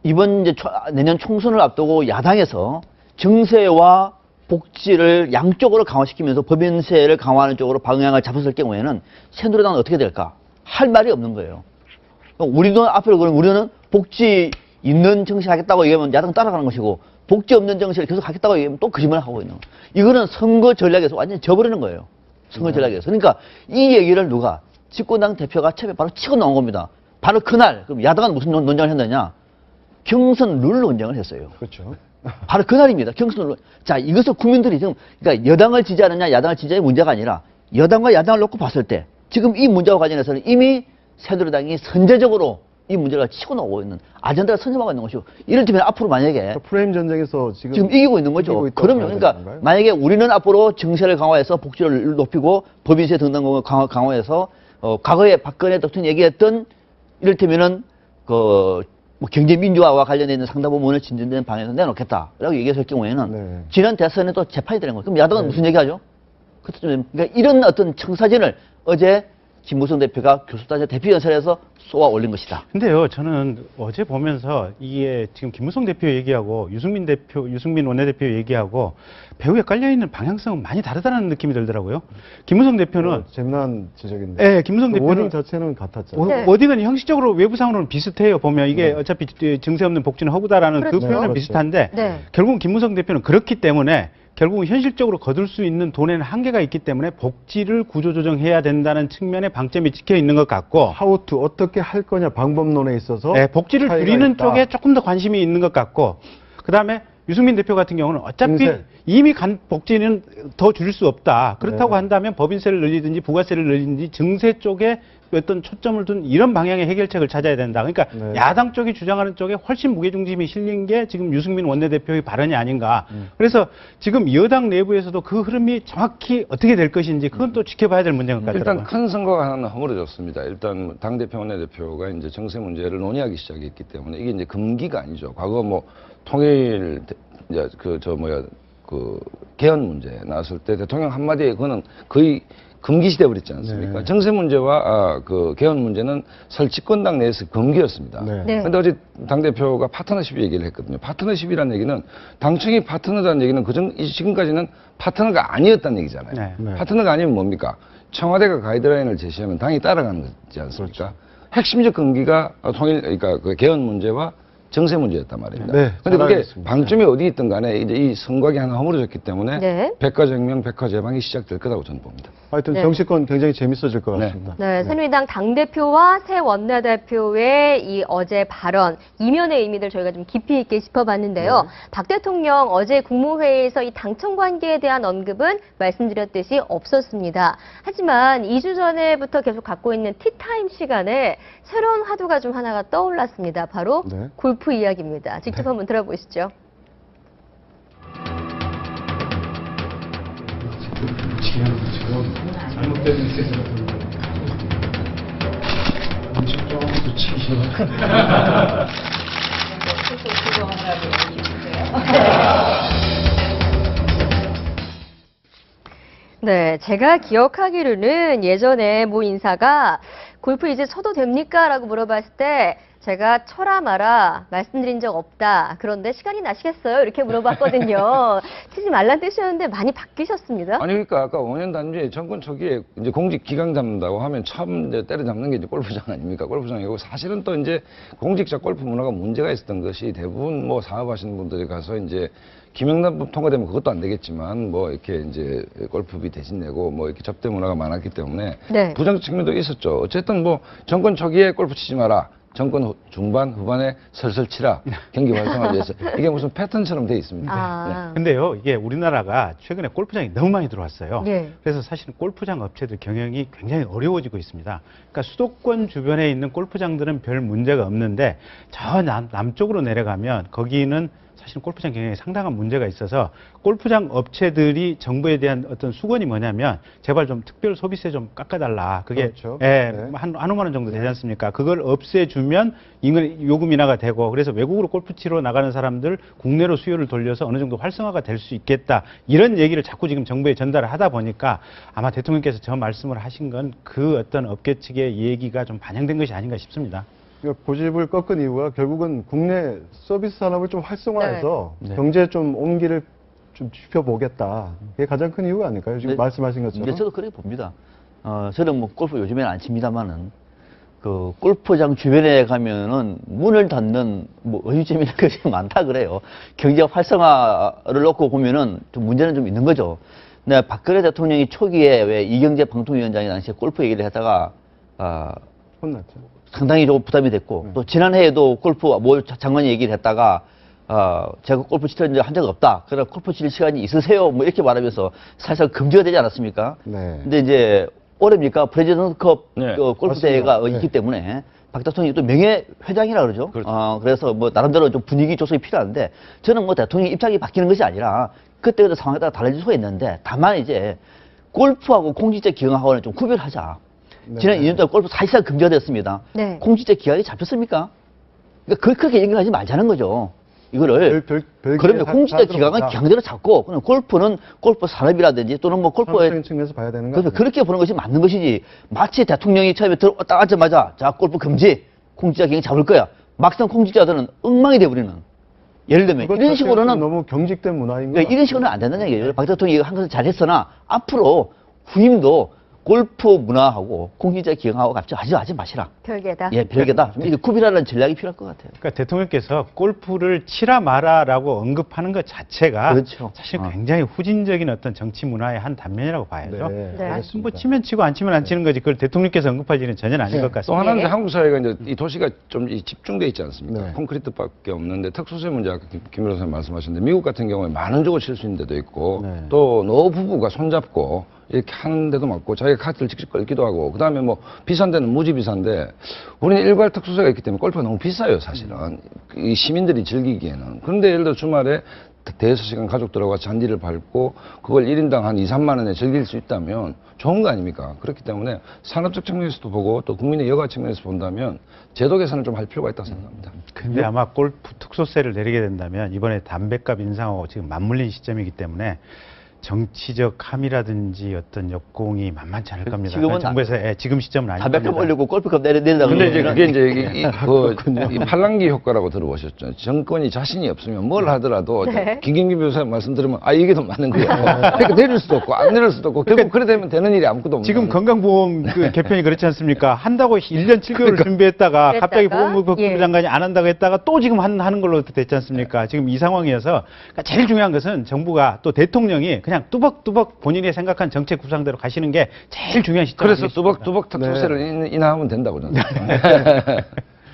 Speaker 15: 이번 이제 내년 총선을 앞두고 야당에서 정세와 복지를 양쪽으로 강화시키면서 법인세를 강화하는 쪽으로 방향을 잡았을 경우에는 새누리당은 어떻게 될까? 할 말이 없는 거예요. 우리도 앞으로 그럼 우리는 복지 있는 정치 하겠다고 얘기하면 야당 따라가는 것이고 복지 없는 정치를 계속 하겠다고 얘기하면 또 거짓말을 하고 있는 거예요. 이거는 선거 전략에서 완전히 져버리는 거예요. 선거 전략에서. 그러니까 이 얘기를 누가 집권당 대표가 처음에 바로 치고 나온 겁니다. 바로 그날 그럼 야당은 무슨 논쟁을 했느냐? 경선 룰 논쟁을 했어요.
Speaker 1: 그렇죠.
Speaker 15: 바로 그날입니다. 경선 룰. 자, 이것을 국민들이 지금 그러니까 여당을 지지하느냐 야당을 지지하는 문제가 아니라 여당과 야당을 놓고 봤을 때 지금 이 문제와 관련해서는 이미 새누리당이 선제적으로 이 문제가 치고 나오고 있는 아젠다를 선점하고 있는 것이고 이를테면 앞으로 만약에
Speaker 1: 프레임 전쟁에서 지금
Speaker 15: 이기고 있는 거죠. 그러면 그러니까 만약에 우리는 앞으로 정세를 강화해서 복지를 높이고 법인세 등등을 강화해서 과거에 박근혜 대통령이 얘기했던 이를테면은 뭐 경제 민주화와 관련된 상당 부분을 진전된 방향에서 내놓겠다라고 얘기했을 경우에는 지난 대선에 또 재판이 되는 거예요. 그럼 야당은 무슨 얘기하죠? 그러니까 이런 어떤 청사진을 어제 김무성 대표가 교수단체 대표 연설에서 쏘아 올린 것이다.
Speaker 7: 근데요, 저는 어제 보면서 이게 지금 김무성 대표 얘기하고 유승민 원내대표 얘기하고 배후에 깔려있는 방향성은 많이 다르다는 느낌이 들더라고요. 김무성 대표는.
Speaker 1: 재미난 지적인데.
Speaker 7: 네, 김무성 대표는.
Speaker 1: 워딩 자체는 같았잖아요.
Speaker 7: 워딩은 형식적으로 외부상으로는 비슷해요. 보면 이게 어차피 증세 없는 복지는 허구다라는 그 표현은 비슷한데 결국은 김무성 대표는 그렇기 때문에 결국은 현실적으로 거둘 수 있는 돈에는 한계가 있기 때문에 복지를 구조조정해야 된다는 측면의 방점이 찍혀 있는 것 같고
Speaker 1: 하우투 어떻게 할 거냐 방법론에 있어서
Speaker 7: 복지를 줄이는 쪽에 조금 더 관심이 있는 것 같고 그다음에 유승민 대표 같은 경우는 어차피 이미 간 복지는 더 줄일 수 없다. 그렇다고 한다면 법인세를 늘리든지 부가세를 늘리든지 증세 쪽에 어떤 초점을 둔 이런 방향의 해결책을 찾아야 된다. 그러니까 야당 쪽이 주장하는 쪽에 훨씬 무게중심이 실린 게 지금 유승민 원내대표의 발언이 아닌가. 그래서 지금 여당 내부에서도 그 흐름이 정확히 어떻게 될 것인지 그건 또 지켜봐야 될 문제인 것 같더라고요.
Speaker 13: 일단 큰 선거가 하나 허물어졌습니다. 일단 당대표 원내대표가 이제 정세 문제를 논의하기 시작했기 때문에 이게 이제 금기가 아니죠. 과거 뭐 통일 이제 개헌 문제 나왔을 때 대통령 한마디에 그거는 거의 금기시돼 버렸지 않습니까? 정세 문제와 개헌 문제는 설집권당 내에서 금기였습니다. 그런데 어제 당대표가 파트너십 얘기를 했거든요. 파트너십이라는 얘기는 당청이 파트너라는 얘기는 지금까지는 파트너가 아니었다는 얘기잖아요. 파트너가 아니면 뭡니까? 청와대가 가이드라인을 제시하면 당이 따라가는 거지 않습니까? 핵심적 금기가 그러니까 그 개헌 문제와 정세 문제였단 말입니다. 그런데 그게 방점이 어디 있든 간에 이제 이 선각이 하나 허물어졌기 때문에 백과정명, 백과제방이 시작될 거라고 저는 봅니다.
Speaker 1: 하여튼 정치권 굉장히 재밌어질 것 같습니다.
Speaker 2: 새누리당 당대표와 새 원내대표의 이 어제 발언, 이면의 의미들 저희가 좀 깊이 있게 짚어봤는데요. 박 대통령 어제 국무회의에서 이 당청 관계에 대한 언급은 말씀드렸듯이 없었습니다. 하지만 2주 전에부터 계속 갖고 있는 티타임 시간에 새로운 화두가 좀 하나가 떠올랐습니다. 바로 골프 이야기입니다. 직접 한번 들어보시죠.
Speaker 16: 잘못된 메시지를 엄청 조금도 치기 싫어.
Speaker 2: 네, 제가 기억하기로는 예전에 모 인사가 골프 이제 쳐도 됩니까? 라고 물어봤을 때 제가 쳐라 마라 말씀드린 적 없다. 그런데 시간이 나시겠어요? 이렇게 물어봤거든요. 치지 말란 뜻이었는데 많이 바뀌셨습니다.
Speaker 13: 아니 그러니까 아까 5년 단위에 정권 초기에 이제 공직 기강 잡는다고 하면 처음 이제 때려잡는 게 이제 골프장 아닙니까? 골프장이고 사실은 또 이제 공직자 골프 문화가 문제가 있었던 것이 대부분 뭐 사업하시는 분들이 가서 이제 김영란법 통과되면 그것도 안 되겠지만 뭐 이렇게 이제 골프비 대신 내고 뭐 이렇게 접대 문화가 많았기 때문에
Speaker 2: 네.
Speaker 13: 부정적 측면도 있었죠. 어쨌든 뭐 정권 초기에 골프 치지 마라. 정권 중반, 후반에 설설 치라. 경기 활성화를 위해서. 이게 무슨 패턴처럼 돼 있습니다.
Speaker 7: 근데요, 이게 우리나라가 최근에 골프장이 너무 많이 들어왔어요.
Speaker 2: 네.
Speaker 7: 그래서 사실은 골프장 업체들 경영이 굉장히 어려워지고 있습니다. 그러니까 수도권 주변에 있는 골프장들은 별 문제가 없는데 저 남쪽으로 내려가면 거기는 사실 골프장 경영에 상당한 문제가 있어서 골프장 업체들이 정부에 대한 어떤 수건이 뭐냐면 제발 좀 특별 소비세 좀 깎아달라. 그게
Speaker 1: 그렇죠.
Speaker 7: 예,
Speaker 1: 네.
Speaker 7: 한 5만 원 정도 되지 않습니까? 그걸 없애주면 요금 인하가 되고 그래서 외국으로 골프 치러 나가는 사람들 국내로 수요를 돌려서 어느 정도 활성화가 될 수 있겠다. 이런 얘기를 자꾸 지금 정부에 전달을 하다 보니까 아마 대통령께서 저 말씀을 하신 건 그 어떤 업계 측의 얘기가 좀 반영된 것이 아닌가 싶습니다.
Speaker 1: 그러니까 고집을 꺾은 이유가 결국은 국내 서비스 산업을 좀 활성화해서
Speaker 7: 네.
Speaker 1: 경제에 좀 온기를 좀 쥐펴보겠다. 그게 가장 큰 이유가 아닐까요? 지금
Speaker 15: 네.
Speaker 1: 말씀하신 것처럼.
Speaker 15: 네, 저도 그렇게 봅니다. 저는 뭐 골프 요즘에는 안 칩니다만은 그 골프장 주변에 가면은 문을 닫는 뭐 의유점이나 것이 많다 그래요. 경제 활성화를 놓고 보면은 좀 문제는 좀 있는 거죠. 네, 박근혜 대통령이 초기에 왜 이경재 방통위원장이 당시에 골프 얘기를 했다가
Speaker 1: 혼났죠.
Speaker 15: 상당히 좀 부담이 됐고 또 지난해에도 골프 뭐 장관이 얘기를 했다가 제가 골프 치는 한 적 없다. 그러나 골프 칠 시간이 있으세요? 뭐 이렇게 말하면서 사실상 금지가 되지 않았습니까?
Speaker 1: 네.
Speaker 15: 근데 이제 올해입니까? 프레지던트컵
Speaker 13: 네.
Speaker 15: 골프
Speaker 1: 맞습니다.
Speaker 15: 대회가
Speaker 1: 네.
Speaker 15: 있기 때문에 박 대통령이 또 명예 회장이라 그러죠. 그래서 뭐 나름대로 좀 분위기 조성이 필요한데 저는 뭐 대통령 입장이 바뀌는 것이 아니라 그때그때 상황에 따라 달라질 수가 있는데 다만 이제 골프하고 공직자 기강하고는 좀 구별하자.
Speaker 1: 네.
Speaker 15: 지난 2년 동안 골프 사실상 금지가 됐습니다.
Speaker 2: 네.
Speaker 15: 공직자 기강이 잡혔습니까? 그러니까 그렇게 연결하지 말자는 거죠. 이거를 그러면 공직자 기강은 기강대로 잡고 그냥 골프는 골프 산업이라든지 또는 뭐 골프의
Speaker 1: 산업적인 측면에서 봐야 되는 거
Speaker 15: 그래서 그렇게 보는 것이 맞는 것이지 마치 대통령이 처음에 딱 앉자마자 자 골프 금지 공직자 기강 잡을 거야 막상 공직자들은 엉망이 돼버리는 예를 들면 이런 식으로는
Speaker 1: 너무 경직된 문화인
Speaker 15: 그러니까
Speaker 1: 거예요.
Speaker 15: 이런 식으로는 안 된다는 얘기예요. 박 대통령이 한 것을 잘했으나 앞으로 후임도 골프 문화하고 공직자 기강하고 같이 하지 마시라.
Speaker 2: 별개다.
Speaker 15: 예, 별개다. 좀 이렇게 구별하는 전략이 필요할 것 같아요.
Speaker 7: 그러니까 대통령께서 골프를 치라 마라라고 언급하는 것 자체가
Speaker 15: 그렇죠.
Speaker 7: 사실 굉장히 후진적인 어떤 정치 문화의 한 단면이라고 봐야죠.
Speaker 2: 네.
Speaker 7: 뭐 치면 치고 안 치면 안 치는 거지. 그걸 대통령께서 언급할 일은 전혀 아닌 것
Speaker 13: 또
Speaker 7: 같습니다.
Speaker 13: 하나는 이제 한국 사회가 이제 이 도시가 좀 집중돼 있지 않습니까?
Speaker 1: 네.
Speaker 13: 콘크리트밖에 없는데 특수세 문제 아까 김 변호사님 말씀하셨는데 미국 같은 경우에 만 원 주고 칠 수 있는 데도 있고
Speaker 1: 네.
Speaker 13: 또 노부부가 손잡고 이렇게 하는 데도 많고 자기가 카드를 직접 걸기도 하고 그다음에 뭐 비싼 데는 무지 비싼데 우리는 일괄 특수세가 있기 때문에 골프가 너무 비싸요 사실은 이 시민들이 즐기기에는. 그런데 예를 들어 주말에 대여섯 시간 가족들하고 잔디를 밟고 그걸 1인당 한 2, 3만 원에 즐길 수 있다면 좋은 거 아닙니까? 그렇기 때문에 산업적 측면에서도 보고 또 국민의 여가 측면에서 본다면 제도 개선을 좀 할 필요가 있다고 생각합니다.
Speaker 7: 근데 아마 골프 특수세를 내리게 된다면 이번에 담배값 인상하고 지금 맞물린 시점이기 때문에 정치적 함이라든지 어떤 역공이 만만치 않을 겁니다.
Speaker 15: 지금은
Speaker 7: 정부에서 지금 시점은 아닐 겁니다.
Speaker 15: 담배값 올리고 골프값 내린다고.
Speaker 13: 근데 이제 그게 이제 이 팔랑귀 효과라고 들어보셨죠? 정권이 자신이 없으면 뭘 하더라도
Speaker 2: 네.
Speaker 13: 김경기 변호사 말씀 들으면 이게 더 맞는 거예요. 그러니까 내릴 수도 없고 안 내릴 수도 없고 결국 그래 되면 되는 일이 아무것도 없는
Speaker 7: 지금
Speaker 13: 거예요.
Speaker 7: 건강보험 그 개편이 그렇지 않습니까? 한다고 1년 7개월 준비했다가 갑자기 보건복지부 장관이 안 한다고 했다가 또 지금 하는 걸로 됐지 않습니까? 지금 이 상황이어서 그러니까 제일 중요한 것은 정부가 또 대통령이 그냥 뚜벅뚜벅 본인이 생각한 정책 구상대로 가시는 게 제일 중요한 시점.
Speaker 13: 그래서 뚜벅뚜벅 특수세를 인하하면 된다고 저는.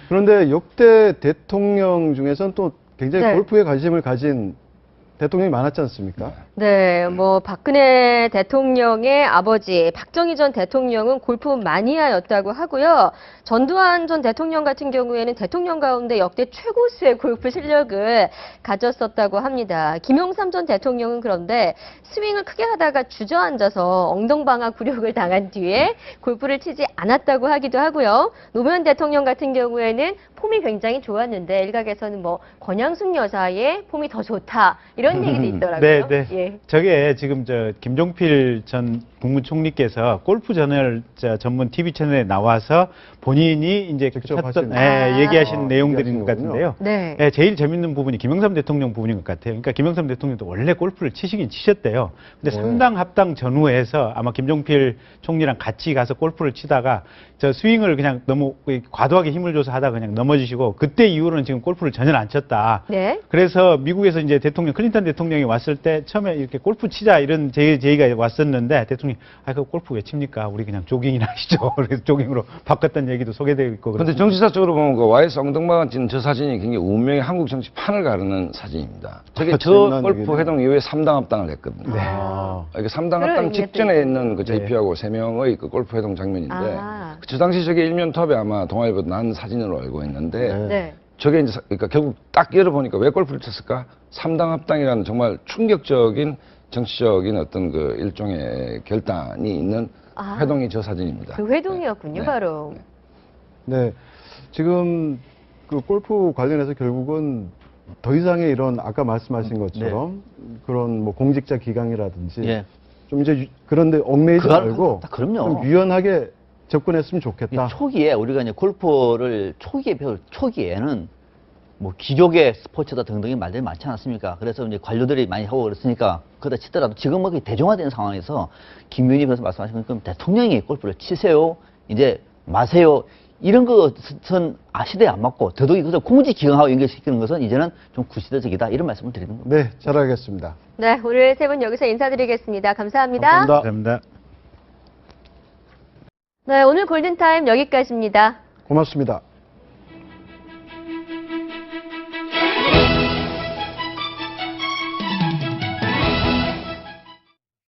Speaker 1: 그런데 역대 대통령 중에서는 또 굉장히
Speaker 2: 네.
Speaker 1: 골프에 관심을 가진 대통령이 많았지 않습니까?
Speaker 2: 네, 뭐 박근혜 대통령의 아버지 박정희 전 대통령은 골프 마니아였다고 하고요. 전두환 전 대통령 같은 경우에는 대통령 가운데 역대 최고수의 골프 실력을 가졌었다고 합니다. 김영삼 전 대통령은 그런데 스윙을 크게 하다가 주저앉아서 엉덩방아 굴욕을 당한 뒤에 골프를 치지 않았다고 하기도 하고요. 노무현 대통령 같은 경우에는 폼이 굉장히 좋았는데 일각에서는 뭐 권양숙 여사의 폼이 더 좋다 이런 얘기도 있더라고요.
Speaker 7: 네.
Speaker 2: 예.
Speaker 7: 저게 지금 저 김종필 전 국무총리께서 골프 전문 TV 채널에 나와서 본인이 이제
Speaker 1: 직접
Speaker 7: 했던,
Speaker 1: 하신-
Speaker 7: 얘기하신
Speaker 1: 아,
Speaker 7: 내용들인
Speaker 1: 얘기하신
Speaker 7: 것 같은데요.
Speaker 2: 네.
Speaker 7: 제일 재밌는 부분이 김영삼 대통령 부분인 것 같아요. 그러니까 김영삼 대통령도 원래 골프를 치시긴 치셨대요. 근데
Speaker 1: 네.
Speaker 7: 3당 합당 전후에서 아마 김종필 총리랑 같이 가서 골프를 치다가 저 스윙을 그냥 너무 과도하게 힘을 줘서 하다가 그냥 넘어지시고 그때 이후로는 지금 골프를 전혀 안 쳤다.
Speaker 2: 네.
Speaker 7: 그래서 미국에서 이제 클린턴 대통령이 왔을 때 처음에 이렇게 골프 치자 이런 제의가 왔었는데 대통령이 그 골프 왜 칩니까? 우리 그냥 조깅이나 하시죠. 그래서 조깅으로 바꿨다는 얘기도 소개되어 있고.
Speaker 13: 그런데 정치사적으로 보면 그 YS 엉덩방아 찍은 저 사진이 굉장히 운명의 한국 정치판을 가르는 사진입니다. 저게 저
Speaker 1: 재미난
Speaker 13: 골프
Speaker 1: 얘기네요.
Speaker 13: 회동 이후에 3당 합당을 했거든요. 이게 3당
Speaker 2: 그런
Speaker 13: 합당
Speaker 2: 의미가
Speaker 13: 직전에
Speaker 2: 또
Speaker 13: 있는 그 JP하고 3명의 그 골프 회동 장면인데
Speaker 2: 아.
Speaker 13: 저 당시 저게 일면톱에 아마 동아일보 난 사진으로 알고 있는데
Speaker 2: 네.
Speaker 13: 저게 이제 그러니까 결국 딱 열어보니까 왜 골프를 쳤을까? 3당 합당이라는 정말 충격적인 정치적인 어떤 그 일종의 결단이 있는
Speaker 2: 아.
Speaker 13: 회동이 저 사진입니다.
Speaker 2: 그 회동이었군요,
Speaker 13: 네.
Speaker 2: 바로.
Speaker 1: 네. 지금 그 골프 관련해서 결국은 더 이상의 이런 아까 말씀하신 것처럼 그런 뭐 공직자 기강이라든지
Speaker 15: 예.
Speaker 1: 좀 이제 그런데 얽매이지
Speaker 15: 그거
Speaker 1: 말고
Speaker 15: 그럼요.
Speaker 1: 좀 유연하게 접근했으면 좋겠다.
Speaker 15: 초기에 우리가 이제 골프를 초기에는 뭐 기족의 스포츠다 등등의 말들이 많지 않았습니까? 그래서 이제 관료들이 많이 하고 그랬으니까 그러다 치더라도 지금 뭐 대중화된 상황에서 김윤희 변호사 말씀하신 것처럼 대통령이 골프를 치세요, 이제 마세요 이런 것은 시대에 안 맞고 더더욱이 그것을 공직기강하고 연결시키는 것은 이제는 좀 구시대적이다 이런 말씀을 드리는 겁니다.
Speaker 1: 네, 잘 알겠습니다.
Speaker 2: 네, 오늘 세 분 여기서 인사드리겠습니다. 감사합니다.
Speaker 7: 감사합니다.
Speaker 2: 네, 오늘 골든타임 여기까지입니다.
Speaker 1: 고맙습니다.